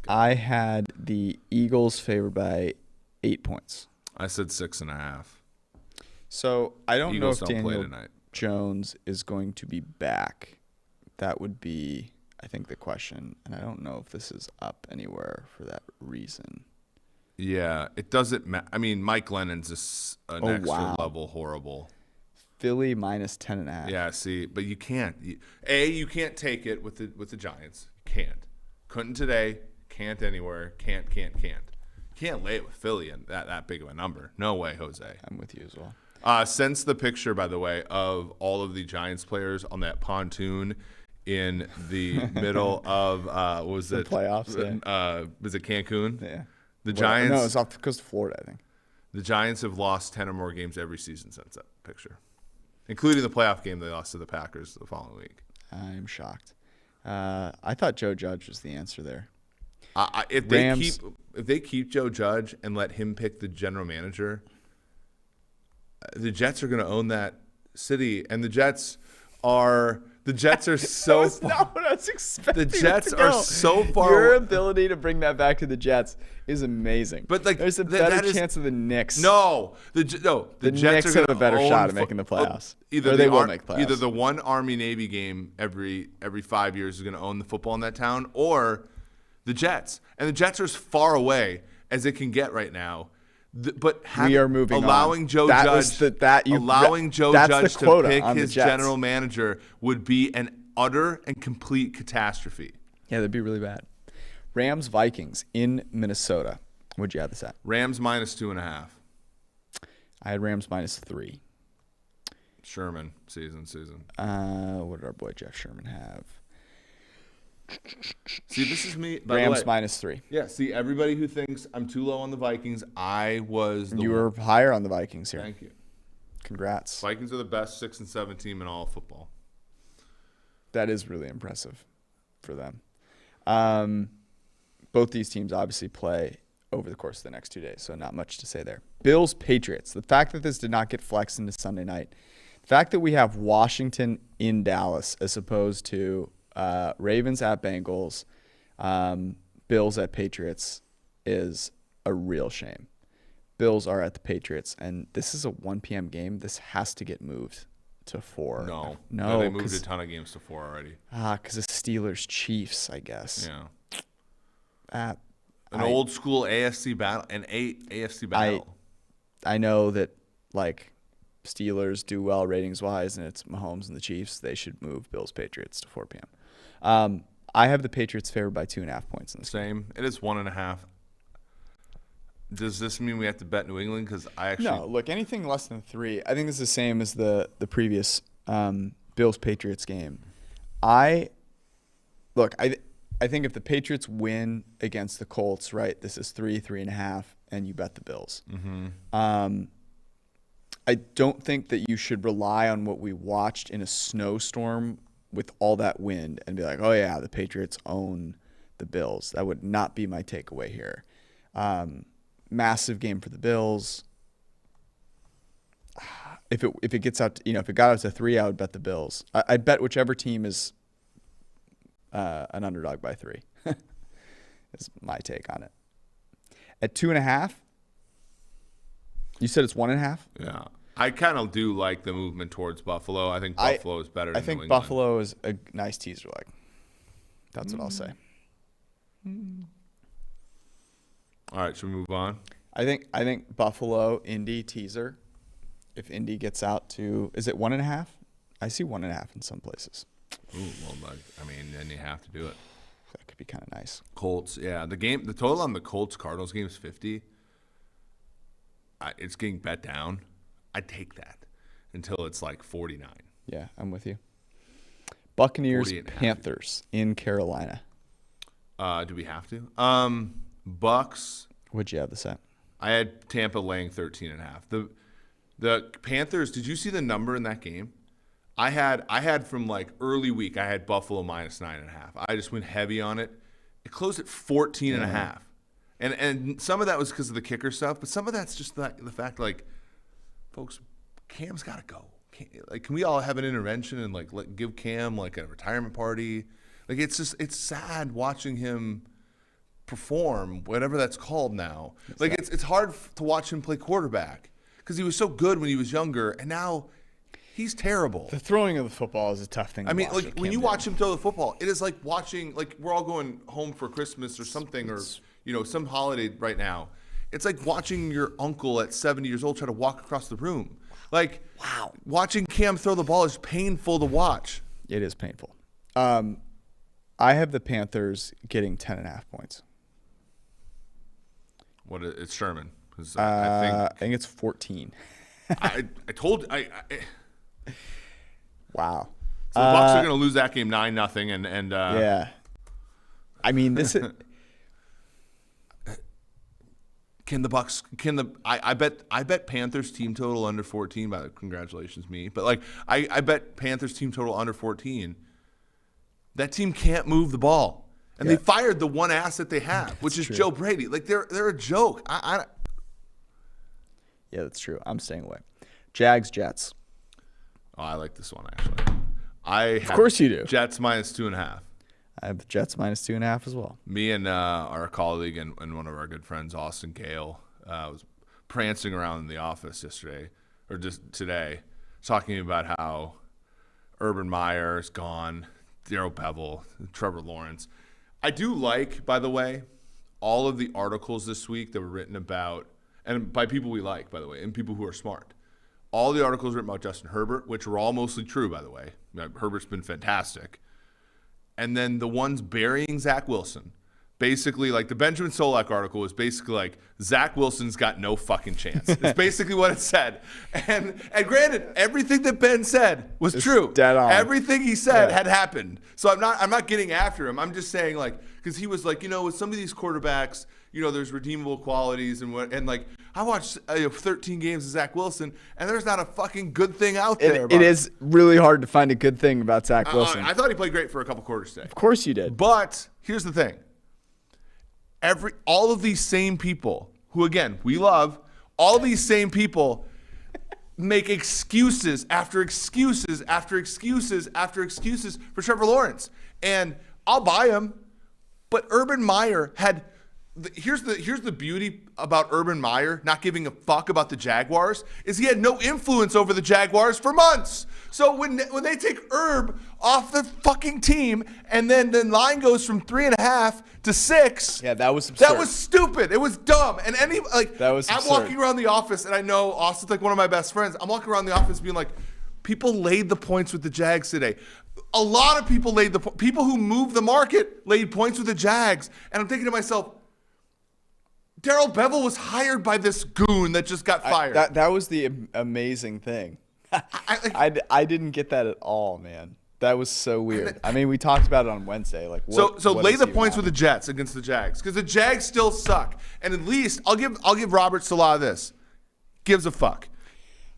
I had the Eagles favored by 8 points. I said 6.5. So I don't know if Daniel tonight. Jones is going to be back. That would be, I think, the question. And I don't know if this is up anywhere for that reason. Yeah, it doesn't matter. I mean, Mike Lennon's an extra level horrible. Philly minus 10.5. Yeah, see, but you can't. You can't take it with the Giants. You can't. Couldn't today. Can't anywhere. Can't. Can't lay it with Philly and that big of a number. No way, Jose. I'm with you as well. Sends the picture, by the way, of all of the Giants players on that pontoon in the middle of what was it? Playoffs. Yeah. Was it Cancun? Yeah. The Giants. No, it's off the coast of Florida, I think. The Giants have lost 10 or more games every season since that picture, including the playoff game they lost to the Packers the following week. I'm shocked. I thought Joe Judge was the answer there. If they keep Joe Judge and let him pick the general manager, the Jets are going to own that city, and the Jets are so. That's not what I was expecting. The Jets are so far. Your ability to bring that back to the Jets is amazing. But like, there's a better chance of the Knicks. No, the Jets Knicks are have a better shot at making the playoffs. They will make playoffs. Either the one Army-Navy game every 5 years is going to own the football in that town, or the Jets. And the Jets are as far away as it can get right now. But we are moving allowing on. Joe Judge to pick his general manager would be an utter and complete catastrophe. Yeah, that'd be really bad. Rams Vikings in Minnesota. What'd you have this at? Rams -2.5. I had Rams -3. Sherman season. What did our boy Jeff Sherman have? See, this is me. Rams -3. Yeah. See, everybody who thinks I'm too low on the Vikings, I was. You were higher on the Vikings here. Thank you. Congrats. Vikings are the best 6 and 7 team in all of football. That is really impressive for them. Both these teams obviously play over the course of the next 2 days, so not much to say there. Bills Patriots. The fact that this did not get flexed into Sunday night, the fact that we have Washington in Dallas as opposed to Ravens at Bengals, Bills at Patriots is a real shame. Bills are at the Patriots, and this is a 1 p.m. game. This has to get moved to 4. No, they moved a ton of games to 4 already. Because of Steelers Chiefs, I guess. Yeah. Old school AFC battle, AFC battle. I know that like Steelers do well ratings wise, and it's Mahomes and the Chiefs. They should move Bills Patriots to 4 p.m. I have the Patriots favored by 2.5 points in this game. Same. It is 1.5. Does this mean we have to bet New England? Because no. Look, anything less than 3. I think it's the same as the previous Bills Patriots game. I think if the Patriots win against the Colts, right, this is 3.5, and you bet the Bills. Mm-hmm. I don't think that you should rely on what we watched in a snowstorm with all that wind and be like, oh, yeah, the Patriots own the Bills. That would not be my takeaway here. Massive game for the Bills. If it gets out, if it got out to 3, I would bet the Bills. I'd bet whichever team is an underdog by 3. Is my take on it. At 2.5, you said it's 1.5? Yeah. I kind of do like the movement towards Buffalo. I think Buffalo is better than New England. Buffalo is a nice teaser leg. That's what I'll say. All right, should we move on? I think Buffalo, Indy teaser. If Indy gets out to, is it 1.5? I see 1.5 in some places. Ooh, well, then you have to do it. That could be kind of nice. Colts, yeah. The total on the Colts-Cardinals game is 50. It's getting bet down. I'd take that until it's like 49. Yeah, I'm with you. Buccaneers, Panthers in Carolina. Do we have to? Bucks. What'd you have this at? I had Tampa laying 13.5. The Panthers, did you see the number in that game? I had from like early week, I had Buffalo -9.5. I just went heavy on it. It closed at 14.5. And some of that was because of the kicker stuff, but some of that's just the fact, like, folks, Cam's got to go. Can we all have an intervention and give Cam like a retirement party? Like, it's sad watching him perform, whatever that's called now. It's hard to watch him play quarterback because he was so good when he was younger, and now he's terrible. The throwing of the football is a tough thing. When you watch him throw the football, it is like watching, we're all going home for Christmas or something, or some holiday right now. It's like watching your uncle at 70 years old try to walk across the room. Wow. Watching Cam throw the ball is painful to watch. It is painful. I have the Panthers getting 10.5 points. It's Sherman. I think it's 14. I told Wow. So the Bucs are going to lose that game 9-0, and yeah. I mean, this is. Can the Bucs? I bet Panthers team total under 14. But congratulations me. But I bet Panthers team total under 14. That team can't move the ball, and they fired the one asset they have, which is Joe Brady. They're a joke. Yeah, that's true. I'm staying away. Jags Jets. Oh, I like this one, actually. Of course you do. Jets minus 2.5. I have the Jets minus 2.5 as well. Me and our colleague and one of our good friends, Austin Gale, was prancing around in the office yesterday, or just today, talking about how Urban Meyer is gone, Darrell Bevell, Trevor Lawrence. I do like, by the way, all of the articles this week that were written about, and by people we like, by the way, and people who are smart. All the articles written about Justin Herbert, which were all mostly true, by the way. Herbert's been fantastic. And then the ones burying Zach Wilson. Basically, like the Benjamin Solak article was basically like, Zach Wilson's got no fucking chance. It's basically what it said. And granted, everything that Ben said was true. Dead on. Everything he said had happened. So I'm not getting after him. I'm just saying, like, because he was like, with some of these quarterbacks, there's redeemable qualities and like I watched 13 games of Zach Wilson, and there's not a fucking good thing out there. It is really hard to find a good thing about Zach Wilson. I thought he played great for a couple quarters today. Of course you did. But here's the thing. All of these same people who, again, we love, all these same people make excuses after excuses after excuses after excuses for Trevor Lawrence. And I'll buy him, but Urban Meyer had – here's the beauty about Urban Meyer not giving a fuck about the Jaguars is he had no influence over the Jaguars for months. So when they take Herb off the fucking team and then the line goes from 3.5 to 6. Yeah, that was absurd. That was stupid. It was dumb. And that was I'm absurd. walking around the office and I know Austin's like one of my best friends. I'm walking around the office being like, people laid the points with the Jags today. A lot of people people who moved the market laid points with the Jags. And I'm thinking to myself, Darrell Bevell was hired by this goon that just got fired. That was the amazing thing. I didn't get that at all, man. That was so weird. I mean, we talked about it on Wednesday. Like, so lay the points with the Jets against the Jags because the Jags still suck. And at least I'll give Robert Salah this. Gives a fuck.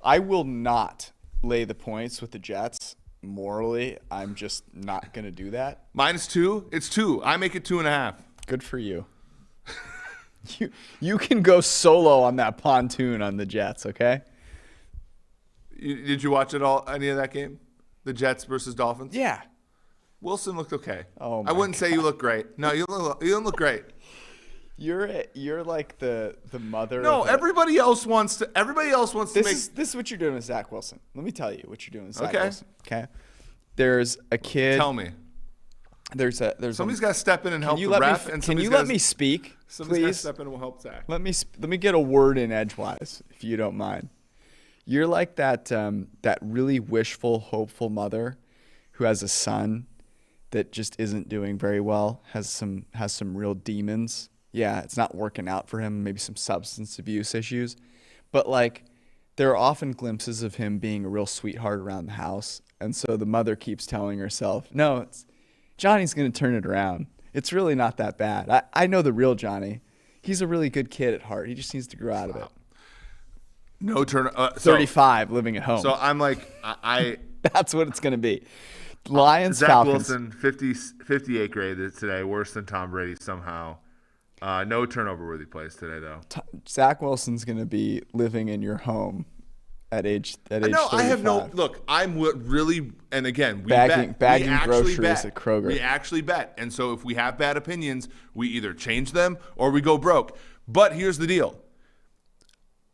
I will not lay the points with the Jets. Morally, I'm just not gonna do that. -2. It's 2. I make it 2.5. Good for you. You can go solo on that pontoon on the Jets, okay? Did you watch any of that game? The Jets versus Dolphins? Yeah. Wilson looked okay. Oh my I wouldn't say you look great. No, you don't look great. You're like the mother. No, everybody else wants to make. This is what you're doing with Zach Wilson. Let me tell you what you're doing with Zach Okay. Wilson. Okay. There's a kid. Tell me. There's somebody's got to step in and help the ref. Can you let me speak, somebody's got to please? step in and will help Zach. Let me get a word in edgewise, if you don't mind. You're like that really wishful, hopeful mother who has a son that just isn't doing very well, has some real demons. Yeah, it's not working out for him, maybe some substance abuse issues. But like there are often glimpses of him being a real sweetheart around the house. And so the mother keeps telling herself, no, Johnny's going to turn it around. It's really not that bad. I know the real Johnny. He's a really good kid at heart. He just needs to grow out of it. No turn. 35, living at home. So I'm like, That's what it's going to be. Lions, Zach Falcons. Wilson, 58 grade today, worse than Tom Brady somehow. No turnover-worthy plays today, though. Zach Wilson's going to be living in your home at age 35. No, I have no – look, I'm really – and again, we bagging groceries bet. at Kroger. We actually bet. And so if we have bad opinions, we either change them or we go broke. But here's the deal.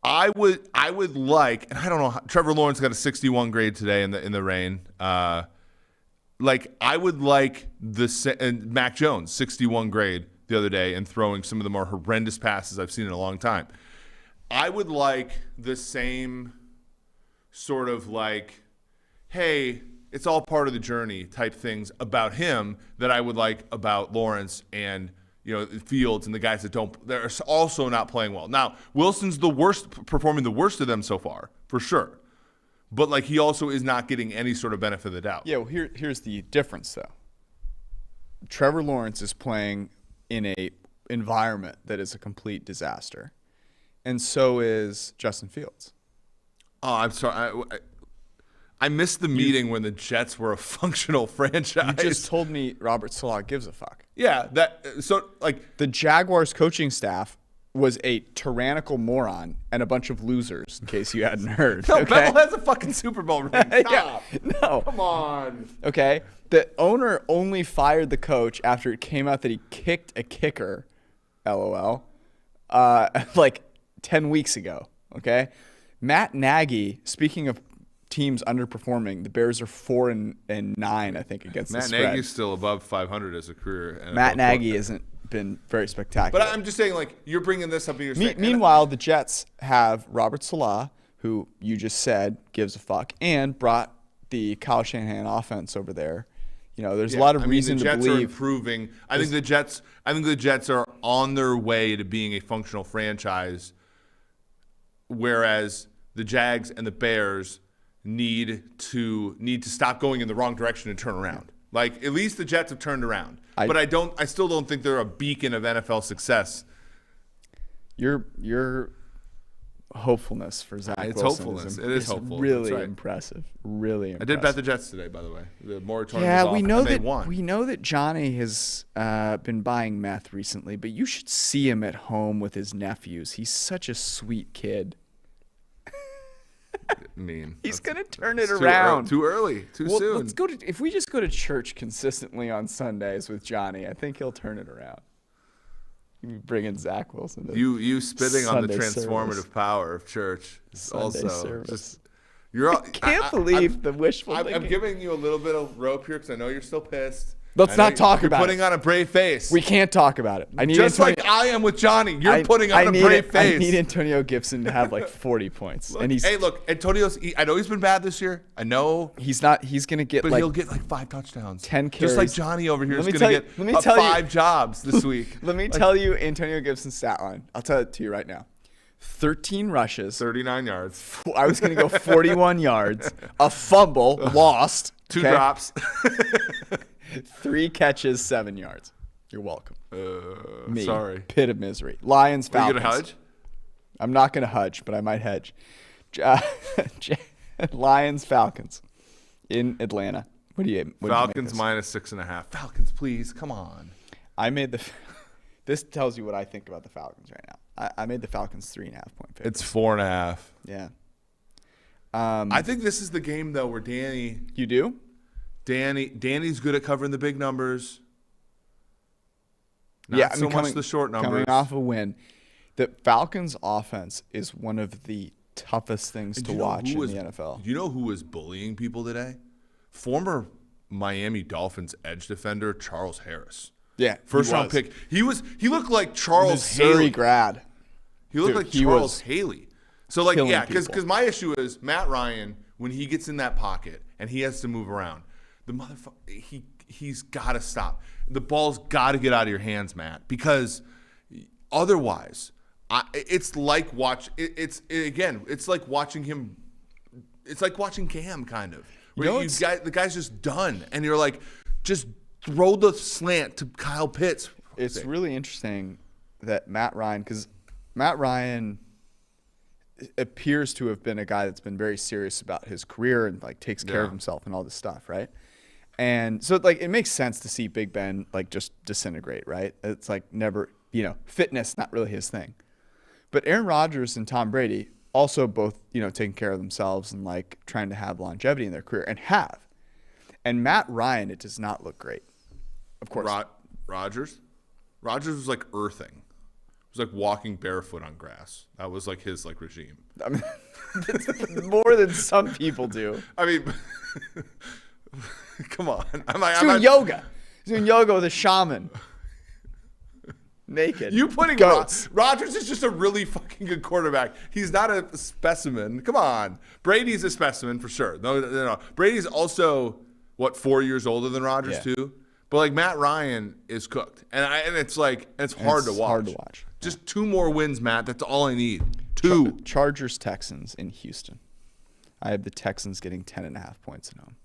I would like – and I don't know – Trevor Lawrence got a 61 grade today in the rain. I would like and Mac Jones, 61 grade the other day and throwing some of the more horrendous passes I've seen in a long time. I would like the same sort of like, hey, it's all part of the journey type things about him that I would like about Lawrence and Fields and the guys they're also not playing well. Now, Wilson's performing the worst of them so far, for sure. But like he also is not getting any sort of benefit of the doubt. Yeah, well, here's the difference though. Trevor Lawrence is playing in a environment that is a complete disaster, and so is Justin Fields. Oh, I'm sorry. I missed the meeting when the Jets were a functional franchise. You just told me Robert Salah gives a fuck. Yeah, the Jaguars Jaguars coaching staff was a tyrannical moron and a bunch of losers, in case you hadn't heard. No, okay? Bell has a fucking Super Bowl ring. Stop. Yeah, no. Come on. Okay? The owner only fired the coach after it came out that he kicked a kicker, LOL, like 10 weeks ago. Okay? Matt Nagy, speaking of teams underperforming, the Bears are 4-9, I think, against the spread. Matt Nagy's still above 500 as a career. Matt Nagy hasn't been very spectacular. But I'm just saying, like, you're bringing this up and you're saying. Meanwhile, the Jets have Robert Salah, who you just said gives a fuck, and brought the Kyle Shanahan offense over there. You know, there's a lot of reason the to Jets believe. are improving. I think the Jets are on their way to being a functional franchise, whereas the Jags and the Bears need to stop going in the wrong direction and turn around. Like, at least the Jets have turned around. But I still don't think they're a beacon of NFL success. Your hopefulness for Zach It's Wilson hopefulness. It is hopeful. Really That's right. impressive. Really impressive. I did bet the Jets today, by the way. The moratorium Yeah, was off, and they won. we know that Johnny has been buying meth recently, but you should see him at home with his nephews. He's such a sweet kid. He's gonna turn it around. Too early. Too soon. Let's go if we just go to church consistently on Sundays with Johnny, I think he'll turn it around. You bringing Zach Wilson. You spitting on the Sunday transformative service. power of church. Sunday Also, service. I Can't believe the wishful thinking. I'm giving you a little bit of rope here because I know you're still pissed. Let's not talk about You're putting on a brave face. We can't talk about it. I need Just Antonio, like I am with Johnny. You're putting on a brave face. I need Antonio Gibson to have like 40 points. Look, and hey, look, Antonio's. I know he's been bad this year. I know. He's not. He's gonna get But like he'll get like 5 touchdowns. 10 carries. Just like Johnny over here is Let me going tell to you- get let me tell you- 5 jobs this week. Let me tell you Antonio Gibson's stat line. I'll tell it to you right now. 13 rushes. 39 yards. I was gonna go 41 yards. A fumble lost. 2 okay? drops. 3 catches, 7 yards. You're welcome. Me, Sorry. pit of misery. Lions, Are Falcons. you going to hedge? I'm not going to hedge, but I might hedge. Lions, Falcons in Atlanta. What do you? Falcons minus 6.5. Falcons, please. Come on. I made the. This tells you what I think about the Falcons right now. I made the Falcons 3.5 point favorites. It's 4.5. Yeah. I think this is the game though where You do? Danny's good at covering the big numbers. Not Yeah, I mean, so much the short numbers. Coming off a win, the Falcons' offense is one of the toughest things to watch in the NFL. You know who was bullying people today? Former Miami Dolphins edge defender Charles Harris. Yeah, First round pick. He looked like Charles Missouri Haley. grad. He looked like Charles Haley. So like killing because people. my issue is Matt Ryan when he gets in that pocket and he has to move around. The motherfucker he's got to stop. The ball's got to get out of your hands, Matt, because otherwise it's like it's like watching him. It's like watching Cam kind of. Where the guy's just done and you're like just throw the slant to Kyle Pitts. It's really interesting that Matt Ryan, because Matt Ryan appears to have been a guy that's been very serious about his career and like takes care of himself and all this stuff, right? And so like it makes sense to see Big Ben like just disintegrate, right? It's like never, fitness not really his thing. But Aaron Rodgers and Tom Brady also both, taking care of themselves and like trying to have longevity in their career and have. And Matt Ryan, it does not look great. Of course. Rodgers was like earthing. It was like walking barefoot on grass. That was like his like regime. I mean, that's more than some people do. I mean, come on. He's doing yoga. He's doing yoga with a shaman. Naked. You putting goats. Rodgers is just a really fucking good quarterback. He's not a specimen. Come on. Brady's a specimen for sure. No. Brady's also 4 years older than Rodgers too. But like Matt Ryan is cooked, and it's like it's hard to watch. Hard to watch. Just 2 more wins, Matt. That's all I need. 2. Chargers Texans in Houston. I have the Texans getting 10.5 points at home.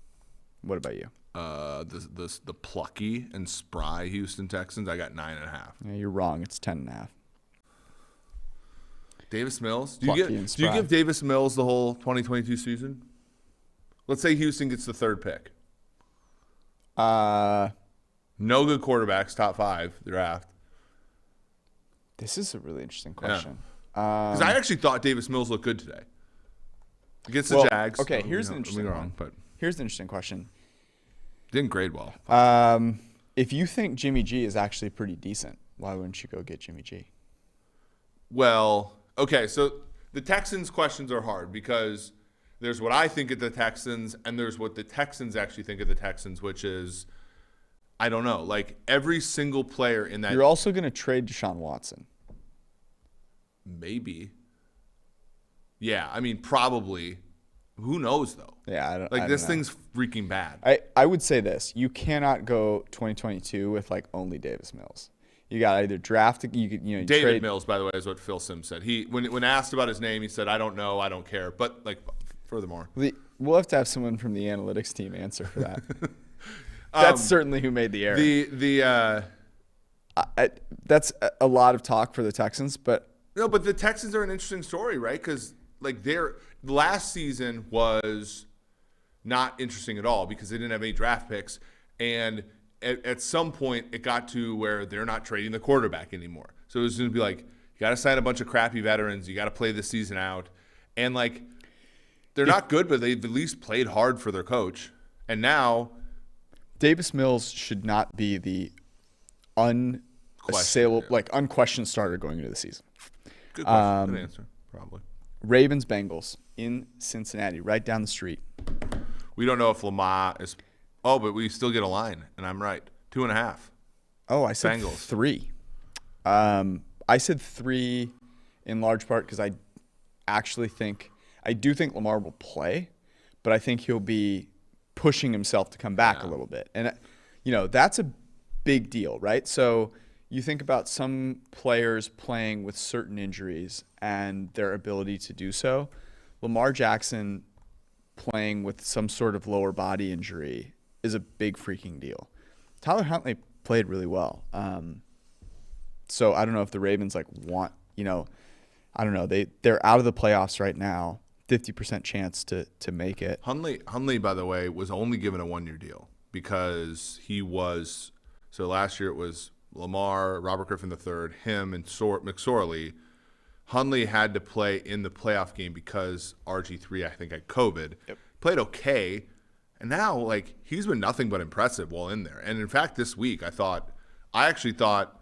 What about you? The plucky and spry Houston Texans. I got 9.5. Yeah, you're wrong. It's 10.5. Davis Mills. Do you give Davis Mills the whole 2022 season? Let's say Houston gets the 3rd pick. No good quarterbacks, top 5 draft. This is a really interesting question. Because I actually thought Davis Mills looked good today against the Jags. Okay, here's an interesting one. But here's an interesting question. Didn't grade well. If you think Jimmy G is actually pretty decent, why wouldn't you go get Jimmy G? Well, okay, so the Texans questions are hard because there's what I think of the Texans and there's what the Texans actually think of the Texans, which is, I don't know, like every single player in that. You're also going to trade Deshaun Watson. Maybe. Yeah, I mean, probably. Who knows, though? Yeah, I don't this know. thing's freaking bad. I would say this. You cannot go 2022 with, like, only Davis Mills. You got to either draft, David trade. Mills, by the way, is what Phil Simms said. He when asked about his name, he said, "I don't know, I don't care." But like, furthermore, We'll have to have someone from the analytics team answer for that. That's certainly who made the error. That's a lot of talk for the Texans, but but the Texans are an interesting story, right? Because like their last season was not interesting at all because they didn't have any draft picks, and at some point it got to where they're not trading the quarterback anymore. So it was going to be like, you got to sign a bunch of crappy veterans. You got to play the season out. And like, they're not good, but they've at least played hard for their coach. And now Davis Mills should not be the unquestioned starter going into the season. Good question. Good answer, probably. Ravens, Bengals in Cincinnati, right down the street. We don't know if Lamar is – oh, but we still get a line, and I'm right. 2.5. Oh, I said Bengals. 3. I said 3 in large part because I do think Lamar will play, but I think he'll be pushing himself to come back a little bit. And, that's a big deal, right? So you think about some players playing with certain injuries and their ability to do so. Lamar Jackson playing with some sort of lower body injury is a big freaking deal. Tyler Huntley played really well. So I don't know if the Ravens want, I don't know. They're out of the playoffs right now, 50% chance to make it. Huntley, by the way, was only given a 1-year deal because so last year it was Lamar, Robert Griffin III, him, and McSorley. Huntley had to play in the playoff game because RG3, I think, had COVID. Yep. Played okay. And now, he's been nothing but impressive while in there. And in fact, this week, I actually thought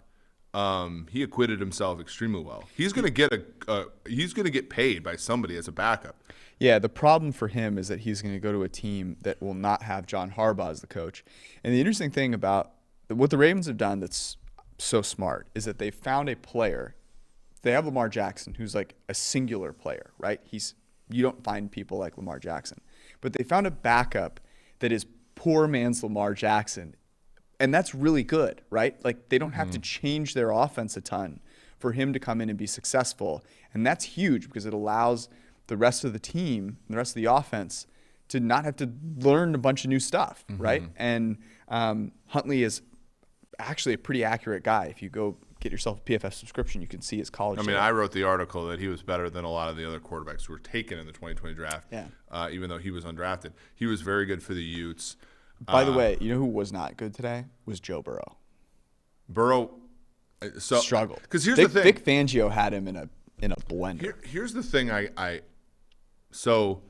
he acquitted himself extremely well. He's going to get paid by somebody as a backup. Yeah, the problem for him is that he's going to go to a team that will not have John Harbaugh as the coach. And the interesting thing about what the Ravens have done that's so smart is that they found a player. They have Lamar Jackson, who's like a singular player, right? You don't find people like Lamar Jackson. But they found a backup that is poor man's Lamar Jackson. And that's really good, right? They don't have to change their offense a ton for him to come in and be successful. And that's huge because it allows the rest of the team, the rest of the offense, to not have to learn a bunch of new stuff, right? And Huntley is actually a pretty accurate guy. If you go get yourself a PFF subscription, you can see his college. I mean, I wrote the article that he was better than a lot of the other quarterbacks who were taken in the 2020 draft, even though he was undrafted. He was very good for the Utes. By the way, you know who was not good today? Was Joe Burrow. Burrow struggled. Because here's the thing. Vic Fangio had him in a blender. Here's the thing. So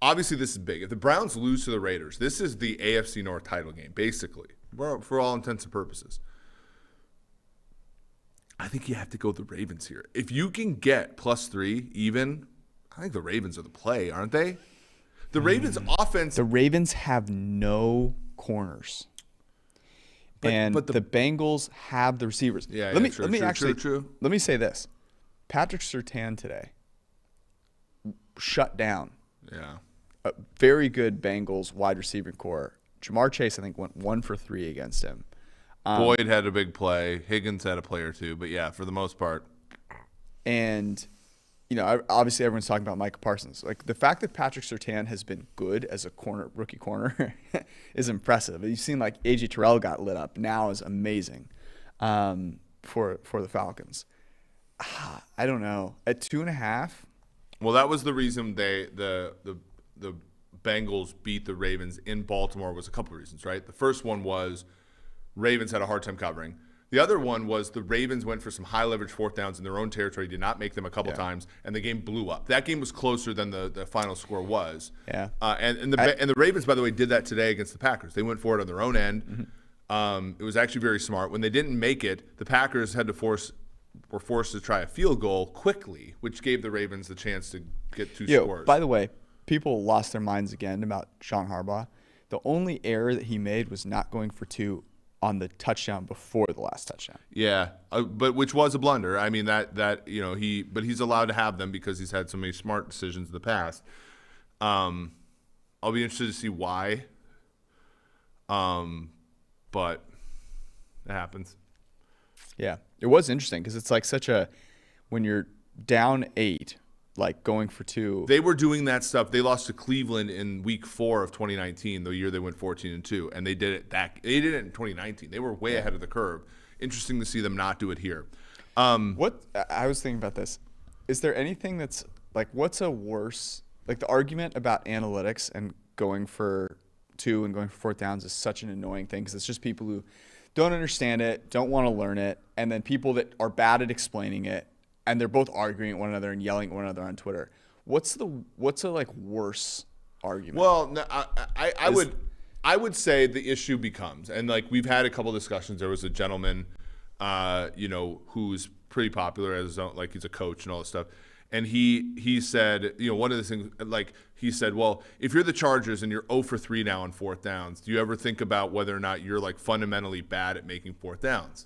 obviously this is big. If the Browns lose to the Raiders, this is the AFC North title game, basically, for all intents and purposes. I think you have to go the Ravens here. If you can get +3 even, I think the Ravens are the play, aren't they? The Ravens offense. The Ravens have no corners. But the Bengals have the receivers. Yeah, let me true. Let me say this. Patrick Surtain today shut down a very good Bengals wide receiving core. Jamar Chase, I think, went 1 for 3 against him. Boyd had a big play. Higgins had a play or two. But, yeah, for the most part. And, obviously everyone's talking about Micah Parsons. The fact that Patrick Surtain has been good as a rookie corner is impressive. You've seen, A.J. Terrell got lit up. Now is amazing for the Falcons. I don't know. At 2.5? Well, that was the reason the Bengals beat the Ravens in Baltimore was a couple of reasons, right? The first one was Ravens had a hard time covering. The other one was the Ravens went for some high leverage fourth downs in their own territory, did not make them a couple times, and the game blew up. That game was closer than the final score was. Yeah. And the Ravens, by the way, did that today against the Packers. They went for it on their own end. It was actually very smart. When they didn't make it, the Packers were forced to try a field goal quickly, which gave the Ravens the chance to get two scores. By the way, people lost their minds again about John Harbaugh. The only error that he made was not going for 2 on the touchdown before the last touchdown. Yeah, but which was a blunder. I mean that he's allowed to have them because he's had so many smart decisions in the past. I'll be interested to see why. But it happens. Yeah, it was interesting because it's like when you're down 8, like going for 2. They were doing that stuff. They lost to Cleveland in Week 4 of 2019, the year they went 14-2, and they did it in 2019. They were way ahead of the curve. Interesting to see them not do it here. What I was thinking about this, is there anything that's like, what's a worse, like the argument about analytics and going for 2 and going for 4th downs is such an annoying thing because it's just people who don't understand it, don't want to learn it, and then people that are bad at explaining it, and they're both arguing at one another and yelling at one another on Twitter. What's a like worse argument? Well, no, I would say the issue becomes, and like we've had a couple discussions. There was a gentleman, who's pretty popular as his own, like he's a coach and all this stuff, and he said, one of the things, like he said, well, if you're the Chargers and you're 0 for 3 now on 4th downs, do you ever think about whether or not you're like fundamentally bad at making 4th downs?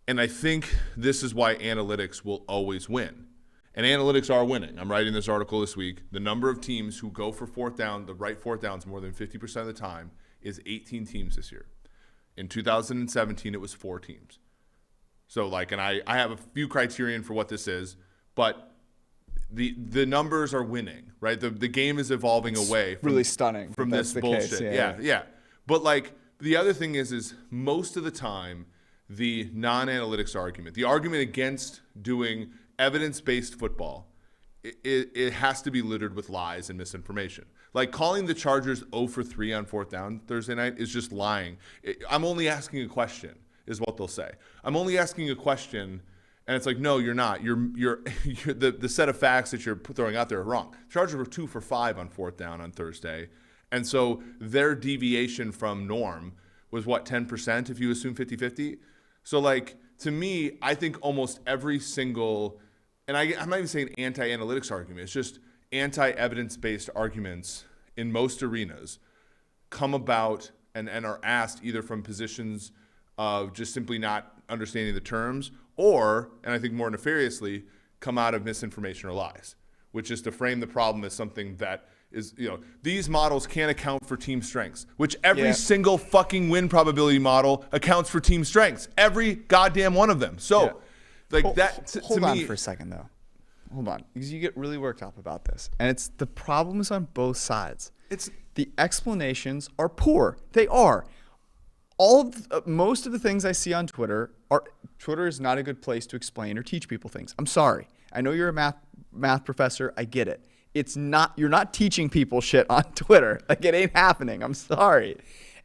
And I think this is why analytics will always win. And analytics are winning. I'm writing this article this week. The number of teams who go for 4th down, the right 4th downs more than 50% of the time, is 18 teams this year. In 2017, it was 4 teams. So and I have a few criterion for what this is, but the numbers are winning, right? The game is evolving away from, really stunning from this bullshit. Case. Yeah. But the other thing is most of the time, the non-analytics argument, the argument against doing evidence-based football, it has to be littered with lies and misinformation. Like calling the Chargers 0 for 3 on 4th down Thursday night is just lying. I'm only asking a question, is what they'll say. I'm only asking a question, and it's like, no, you're not. You're the set of facts that you're throwing out there are wrong. Chargers were 2 for 5 on 4th down on Thursday, and so their deviation from norm was 10% if you assume 50-50. So to me, I think almost every single, and I'm not even saying anti-analytics argument, it's just anti-evidence-based arguments in most arenas come about and are asked either from positions of just simply not understanding the terms or, and I think more nefariously, come out of misinformation or lies, which is to frame the problem as something that is, these models can't account for team strengths, which every single fucking win probability model accounts for team strengths. Every goddamn one of them. So, hold on for a second, though. Hold on, because you get really worked up about this. And it's the problems on both sides. The explanations are poor. They are. Most of the things I see on Twitter Twitter is not a good place to explain or teach people things. I'm sorry. I know you're a math professor. I get it. You're not teaching people shit on Twitter. Like, it ain't happening. I'm sorry.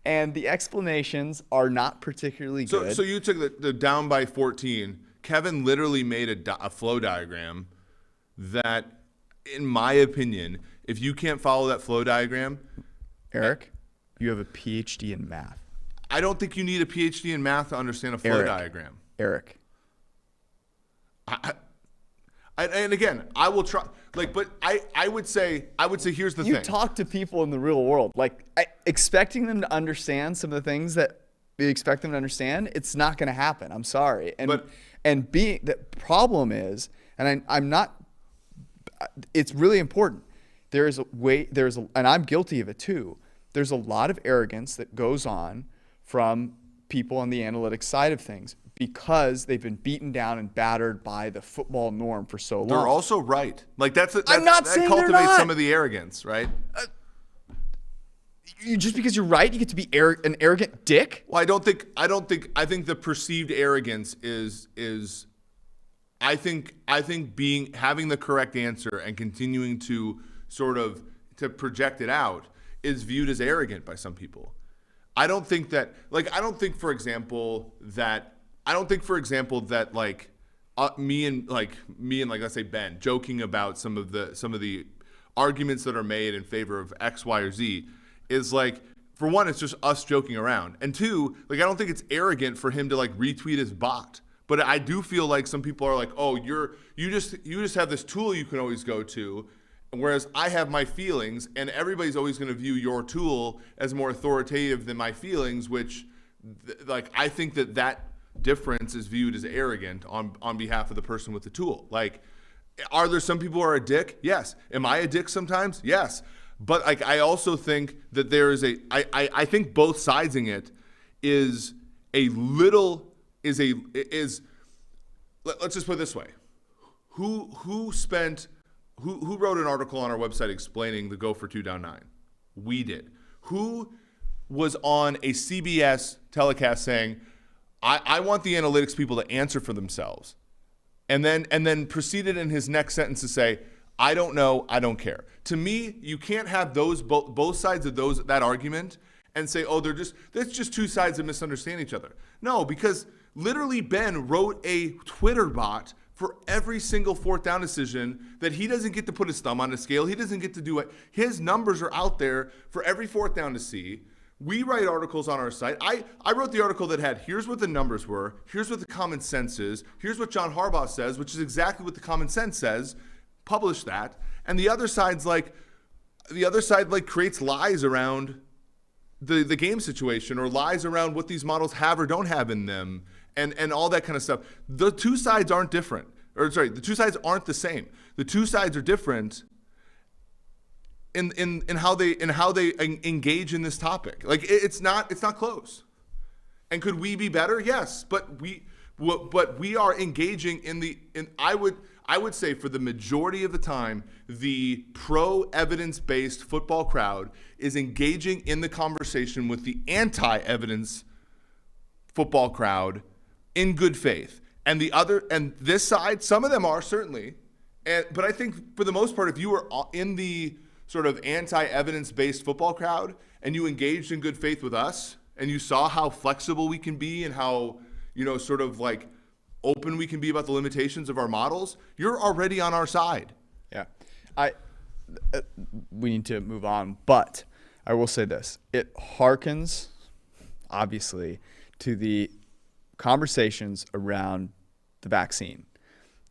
And the explanations are not particularly good. So you took the down by 14. Kevin literally made a flow diagram that, in my opinion, if you can't follow that flow diagram, Eric, you have a PhD in math. I don't think you need a PhD in math to understand a flow diagram. Eric. And again, I will try. But I would say here's the thing. You talk to people in the real world, expecting them to understand some of the things that you expect them to understand. It's not going to happen. I'm sorry. The problem is, and I'm not. It's really important. And I'm guilty of it too. There's a lot of arrogance that goes on from people on the analytics side of things, because they've been beaten down and battered by the football norm for so long. They're also right. I'm not saying that cultivates they're not. Some of the arrogance, right? Just because you're right, you get to be an arrogant dick? Well, I think the perceived arrogance is I think having the correct answer and continuing to to project it out is viewed as arrogant by some people. I don't think, for example, that like me and let's say Ben joking about some of the arguments that are made in favor of X, Y, or Z is like, for one, it's just us joking around, and two, like I don't think it's arrogant for him to like retweet his bot. But I do feel like some people are like, oh, you just have this tool you can always go to, whereas I have my feelings, and everybody's always going to view your tool as more authoritative than my feelings, which like I think that difference is viewed as arrogant on behalf of the person with the tool. Like, are there some people who are a dick? Yes. Am I a dick sometimes? Yes. But like I also think that there is I think both sidesing it is a little let's just put it this way. Who wrote an article on our website explaining the go for 2 down 9? We did. Who was on a CBS telecast saying, I want the analytics people to answer for themselves, and then proceeded in his next sentence to say, I don't know, I don't care. To me, you can't have both sides of that argument and say, oh, that's just two sides that misunderstand each other. No, because literally Ben wrote a Twitter bot for every single 4th down decision that he doesn't get to put his thumb on a scale. He doesn't get to do it. His numbers are out there for every 4th down to see. We write articles on our site. I wrote the article that had, here's what the numbers were, here's what the common sense is, here's what John Harbaugh says, which is exactly what the common sense says. Publish that. And the other side creates lies around the game situation, or lies around what these models have or don't have in them, and all that kind of stuff. The two sides aren't different. The two sides aren't the same. The two sides are different in how they engage in this topic. Like it's not close. And could we be better? Yes, but we are engaging I would say for the majority of the time, the pro-evidence-based football crowd is engaging in the conversation with the anti-evidence football crowd in good faith. And this side, some of them are certainly, but I think for the most part, if you were in the sort of anti-evidence-based football crowd and you engaged in good faith with us, and you saw how flexible we can be and how, sort of like open we can be about the limitations of our models, you're already on our side. Yeah. We need to move on, but I will say this. It harkens, obviously, to the conversations around the vaccine.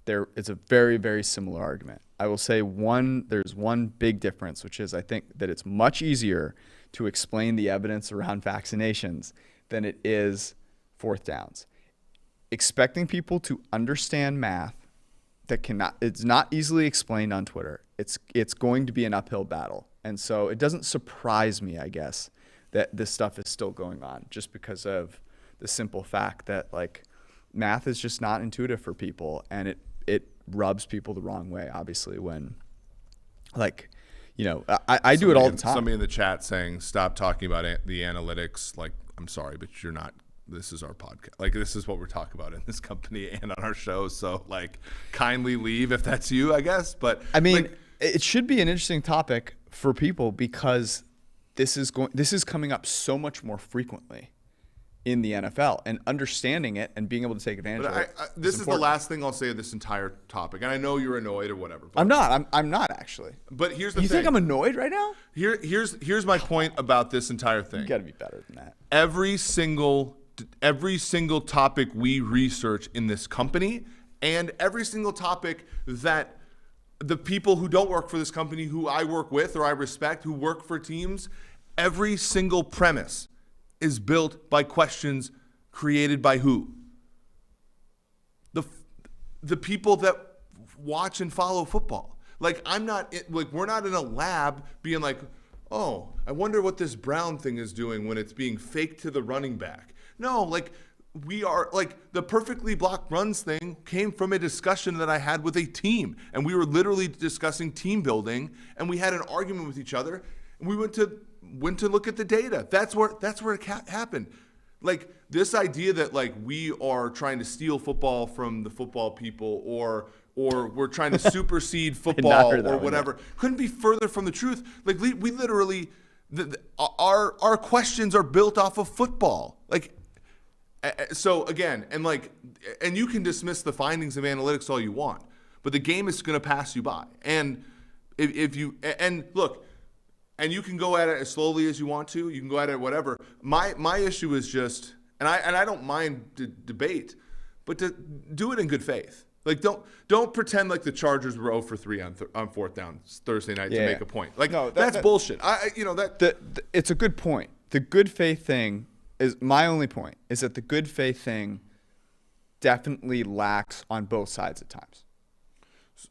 It's a very, very similar argument. I will say there's one big difference, which is I think that it's much easier to explain the evidence around vaccinations than it is 4th downs. Expecting people to understand math it's not easily explained on Twitter. It's going to be an uphill battle. And so it doesn't surprise me, I guess, that this stuff is still going on, just because of the simple fact that like math is just not intuitive for people, and it rubs people the wrong way, obviously, when I do it all the time. Somebody in the chat saying, stop talking about the analytics. Like, I'm sorry, but you're not. This is our podcast. Like, this is what we're talking about in this company and on our show. So, like, kindly leave if that's you, I guess. But I mean, it should be an interesting topic for people because this is coming up so much more frequently in the NFL, and understanding it and being able to take advantage of it. This is the last thing I'll say of this entire topic. And I know you're annoyed or whatever. I'm not. I'm not actually. But here's the thing. You think I'm annoyed right now? Here's my point about this entire thing. You got to be better than that. Every single topic we research in this company, and every single topic that the people who don't work for this company, who I work with or I respect, who work for teams, every single premise is built by questions created by who? The people that watch and follow football. Like, we're not in a lab being like, oh, I wonder what this Brown thing is doing when it's being faked to the running back. No, like, we are, like, the perfectly blocked runs thing came from a discussion that I had with a team, and we were literally discussing team building, and we had an argument with each other, and we went to look at the data. That's where it happened. Like, this idea that, like, we are trying to steal football from the football people, or we're trying to supersede football or whatever, couldn't be further from the truth. Like, we literally, our questions are built off of football. Like, so again, and you can dismiss the findings of analytics all you want, but the game is going to pass you by. And if you look, and you can go at it as slowly as you want to. You can go at it whatever. My issue is just, and I don't mind debate, but to do it in good faith. Like, don't pretend like the Chargers were 0 for 3 on fourth down Thursday night to make a point. Like, no, that's bullshit. It's a good point. The good faith thing is my only point. Is that the good faith thing definitely lacks on both sides at times.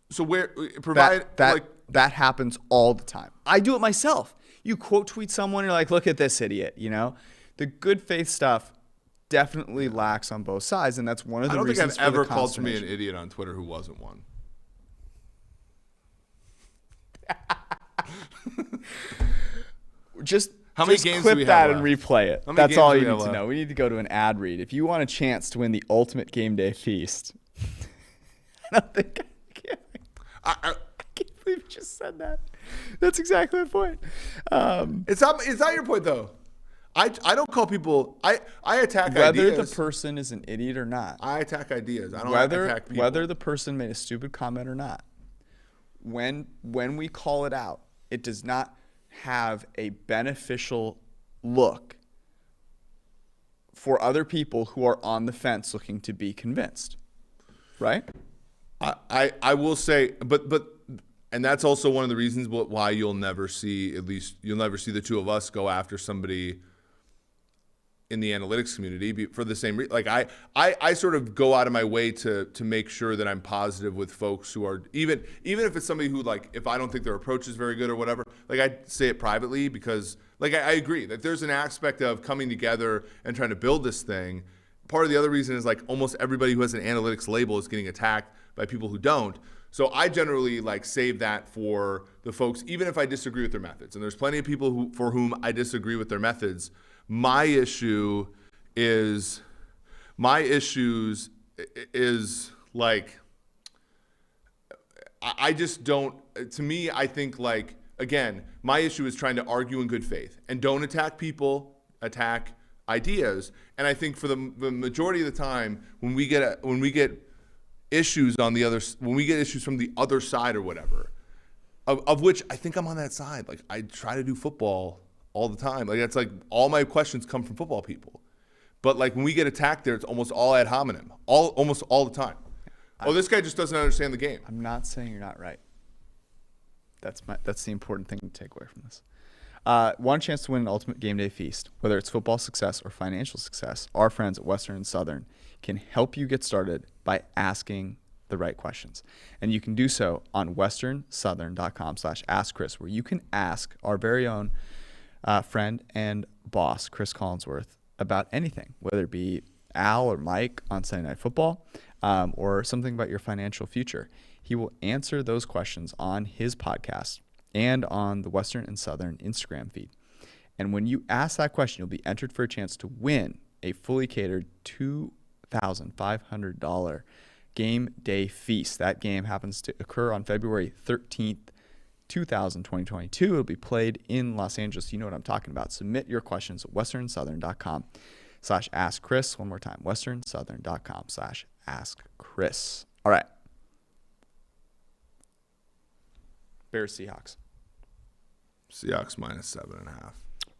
So that happens all the time. I do it myself. You quote tweet someone, you're like, look at this idiot. The good faith stuff definitely lacks on both sides, and that's one of the reasons. I don't think I've ever called me an idiot on Twitter who wasn't one. Just how many games clip do we that have and left? replay it. That's all you need to know. We need to go to an ad read. If you want a chance to win the ultimate game day feast, I don't think I can't believe you just said that. That's exactly the point. It's not your point though. I don't call people. I attack whether ideas. The person is an idiot or not. I attack ideas. I don't attack people. Whether the person made a stupid comment or not. When we call it out, it does not have a beneficial look for other people who are on the fence looking to be convinced. Right? I will say, but and that's also one of the reasons why you'll never see the two of us go after somebody in the analytics community for the same reason. Like I sort of go out of my way to make sure that I'm positive with folks who are even if it's somebody who, like, if I don't think their approach is very good or whatever, like, I say it privately because, like, I agree that there's an aspect of coming together and trying to build this thing. Part of the other reason is, like, almost everybody who has an analytics label is getting attacked by people who don't. So I generally, like, save that for the folks, even if I disagree with their methods. And there's plenty of people for whom I disagree with their methods. My issue is like, I just don't, to me, I think, like, again, my issue is trying to argue in good faith and don't attack people, attack ideas. And I think for the majority of the time, when we get issues from the other side or whatever, of which I think I'm on that side. Like, I try to do football all the time. Like, that's like all my questions come from football people. But, like, when we get attacked there, it's almost all ad hominem, almost all the time. This guy just doesn't understand the game. I'm not saying you're not right. That's the important thing to take away from this. One chance to win an ultimate game day feast, whether it's football success or financial success. Our friends at Western and Southern can help you get started by asking the right questions. And you can do so on westernsouthern.com/askchris, where you can ask our very own friend and boss, Chris Collinsworth, about anything, whether it be Al or Mike on Sunday Night Football, or something about your financial future. He will answer those questions on his podcast and on the Western and Southern Instagram feed. And when you ask that question, you'll be entered for a chance to win a fully catered $2,500 game day feast. That game happens to occur on February 13th, 2022. It'll be played in Los Angeles. You know what I'm talking about. Submit your questions at westernsouthern.com/askchris. One more time, westernsouthern.com/askchris. All right. Bears Seahawks. Seahawks minus 7.5.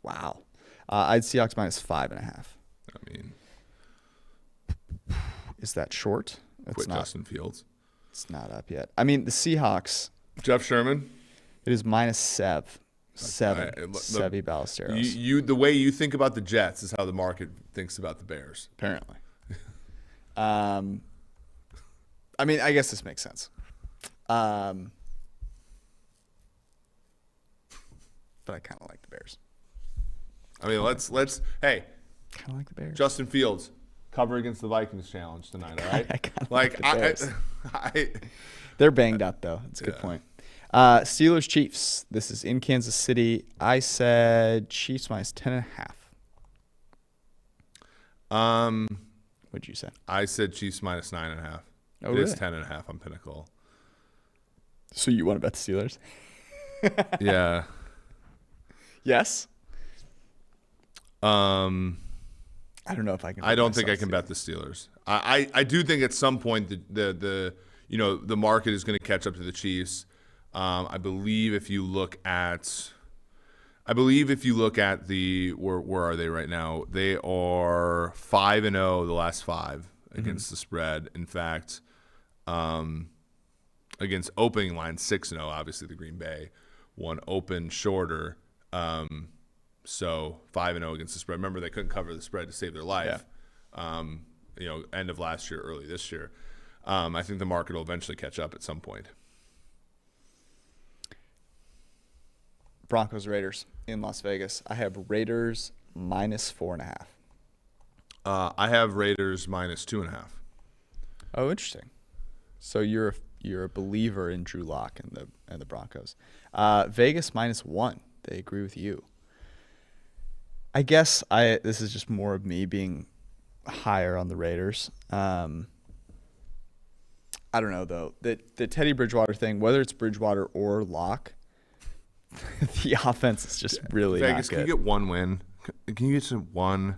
Wow. I'd Seahawks minus 5.5. I mean, is that short? Quit Justin Fields. It's not up yet. I mean, the Seahawks. Jeff Sherman. It is minus 7. Sevi Ballesteros. The way you think about the Jets is how the market thinks about the Bears. Apparently. I mean, I guess this makes sense. But I kind of like the Bears. I mean, let's hey, kind of like the Bears. Justin Fields, cover against the Vikings challenge tonight, all right? I kind of like the Bears. I They're banged up though. That's a good point. Steelers Chiefs. This is in Kansas City. I said Chiefs minus 10.5. What'd you say? I said Chiefs minus 9.5. Oh, it really? is 10.5 on Pinnacle. So you want to bet the Steelers? Yeah. Yes. I don't know if I can. I don't think I can bet the Steelers. I do think at some point the market is going to catch up to the Chiefs. I believe if you look at the where are they right now? They are 5-0 the last 5 against the spread. In fact, against opening line 6-0. Obviously, the Green Bay one open shorter. So 5-0 against the spread. Remember, they couldn't cover the spread to save their life. Yeah. End of last year, early this year. I think the market will eventually catch up at some point. Broncos Raiders in Las Vegas. I have Raiders -4.5. I have Raiders -2.5. Oh, interesting. So you're a believer in Drew Lock and the Broncos. Vegas -1. They agree with you. I guess this is just more of me being higher on the Raiders. I don't know though. The Teddy Bridgewater thing, whether it's Bridgewater or Lock, the offense is just really Vegas, not good. can you get one win? Can you get just one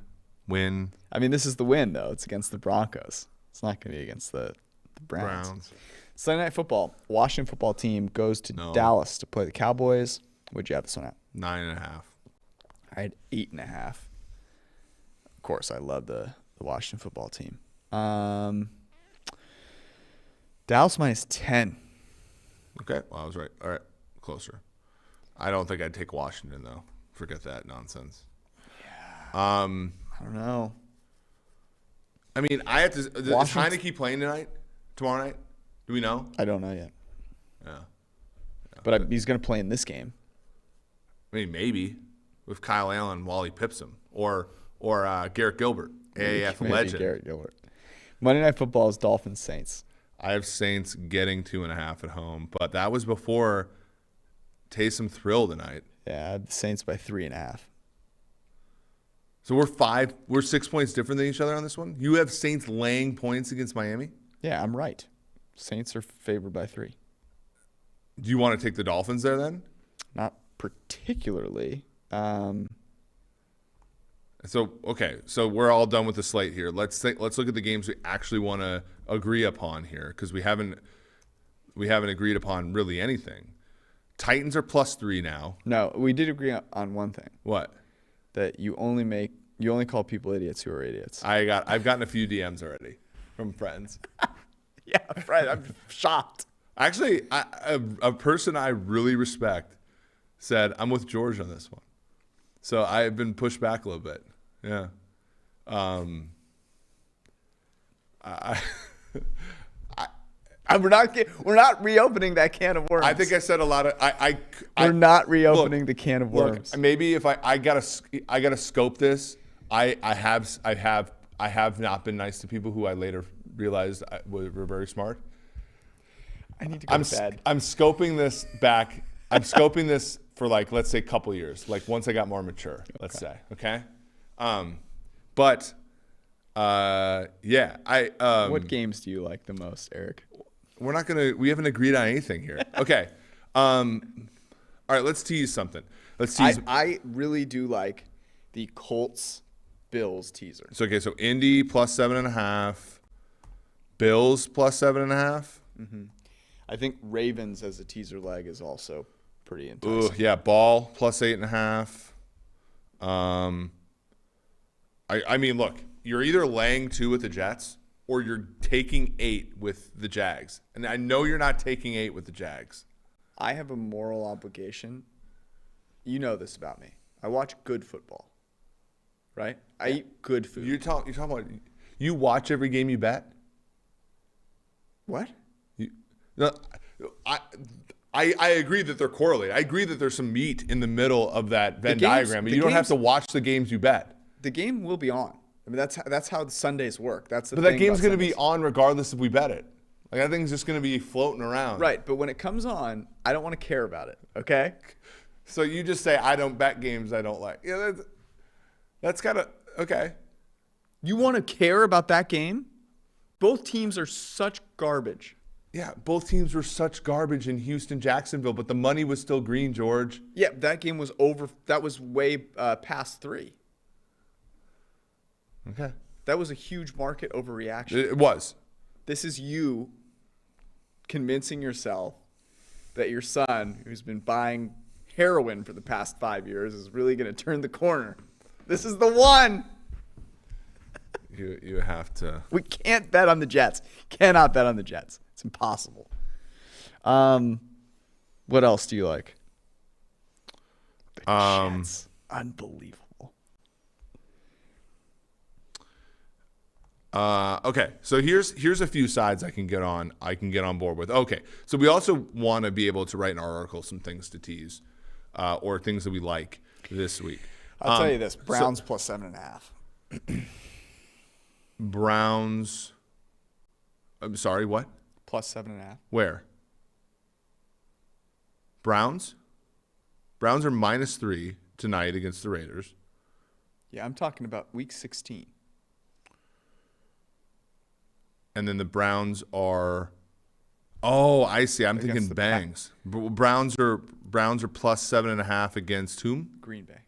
win? I mean, this is the win though. It's against the Broncos. It's not going to be against the Browns. Sunday Night Football. Washington football team goes to Dallas to play the Cowboys. What'd you have this one at? 9.5. I had 8.5. Of course, I love the Washington football team. Dallas -10. Okay, well, I was right. All right, closer. I don't think I'd take Washington though. Forget that nonsense. Yeah. I don't know. I mean, I have to. Is Heineke playing tomorrow night? Do we know? I don't know yet. Yeah. But he's going to play in this game. I mean, maybe with Kyle Allen while he pips him, or Garrett Gilbert, AAF legend. Garrett Gilbert. Monday Night Football is Dolphins Saints. I have Saints getting 2.5 at home, but that was before Taysom Thrill tonight. Yeah, I have the Saints by 3.5. So we're 6 points different than each other on this one. You have Saints laying points against Miami. Yeah, I'm right. Saints are favored by 3. Do you want to take the Dolphins there then? Not particularly. So we're all done with the slate here. Let's look at the games we actually want to agree upon here, because we haven't agreed upon really anything. Titans are +3 now. No, we did agree on one thing. What? That you only call people idiots who are idiots. I've gotten a few DMs already from friends. Yeah, right. I'm shocked. Actually, a person I really respect said, I'm with George on this one. So I've been pushed back a little bit. Yeah. We're not reopening that can of worms. I think I said a lot of. We're not reopening the can of worms. Look, maybe if I gotta scope this. I have not been nice to people who I later realized were very smart. I need to go to bed. I'm scoping this back. I'm scoping this for let's say a couple years, once I got more mature. Let's say, okay. Yeah. What games do you like the most, Eric? We haven't agreed on anything here. Okay. All right. Let's tease something. I really do like the Colts-Bills teaser. So Indy +7.5, Bills +7.5. Mm-hmm. I think Ravens as a teaser leg is also pretty enticing. Ooh, yeah, Ball +8.5. I mean, look, you're either laying 2 with the Jets or you're taking 8 with the Jags. And I know you're not taking 8 with the Jags. I have a moral obligation. You know this about me. I watch good football, right? I eat good food. You're talking about you watch every game you bet? What? I agree that they're correlated. I agree that there's some meat in the middle of that Venn diagram, but you don't have to watch the games you bet. The game will be on. I mean, that's how the Sundays work. But that game's going to be on regardless if we bet it. That thing's just going to be floating around. Right, but when it comes on, I don't want to care about it, okay? So you just say, I don't bet games I don't like. Yeah, that's kind of, okay. You want to care about that game? Both teams are such garbage. Yeah, both teams were such garbage in Houston, Jacksonville, but the money was still green, George. Yeah, that game was over. That was way past 3. Okay. That was a huge market overreaction. It was. This is you convincing yourself that your son, who's been buying heroin for the past 5 years, is really going to turn the corner. This is the one. You have to. We can't bet on the Jets. Cannot bet on the Jets. It's impossible. What else do you like? The Jets. Unbelievable. Okay, so here's a few sides I can get on board with. Okay, so we also want to be able to write in our article some things to tease, or things that we like this week. I'll tell you this: Browns plus 7.5. Browns. I'm sorry, what? Plus 7.5. Where? Browns? Browns are -3 tonight against the Raiders. Yeah, I'm talking about week 16. And then the Browns are. Oh, I see. I'm thinking the Bangs. Browns are plus 7.5 against whom? Green Bay.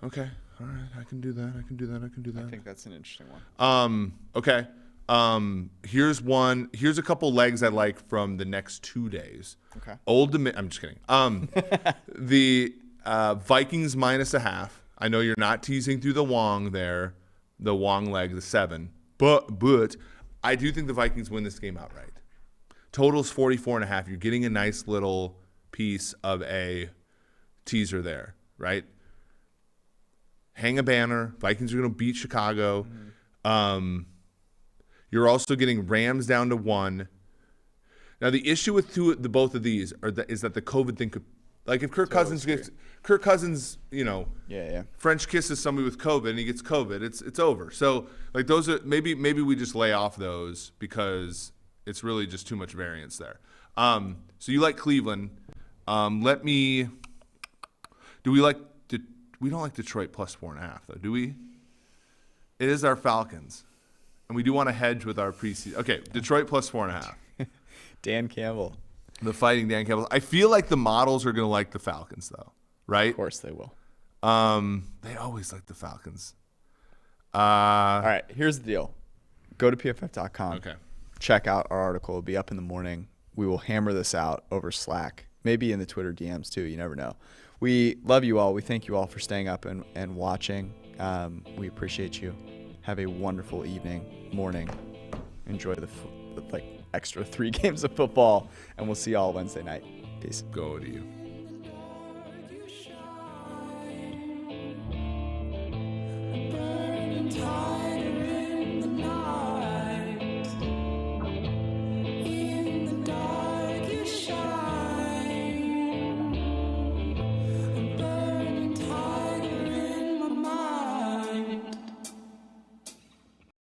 Okay. All right. I can do that. I think that's an interesting one. Okay. Here's a couple legs I like from the next 2 days. Okay. I'm just kidding. The Vikings -0.5. I know you're not teasing through the Wong there, the Wong leg, the 7. But I do think the Vikings win this game outright. Total's 44.5. You're getting a nice little piece of a teaser there, right? Hang a banner. Vikings are going to beat Chicago. Mm-hmm. You're also getting Rams down to 1. Now the issue with both of these is that the COVID thing could, like, if Kirk Cousins, French kisses somebody with COVID and he gets COVID, it's over. So like those are maybe we just lay off those because it's really just too much variance there. So you like Cleveland? We don't like Detroit plus 4.5 though, do we? It is our Falcons, and we do want to hedge with our preseason. Okay, Detroit plus 4.5. Dan Campbell. The Fighting Dan Campbell. I feel like the models are going to like the Falcons, though, right? Of course they will. They always like the Falcons. All right, here's the deal. Go to pff.com. Okay. Check out our article. It'll be up in the morning. We will hammer this out over Slack, maybe in the Twitter DMs too. You never know. We love you all. We thank you all for staying up and watching. We appreciate you. Have a wonderful evening, morning. Enjoy the extra 3 games of football, and we'll see you all Wednesday night. Peace. Go to you.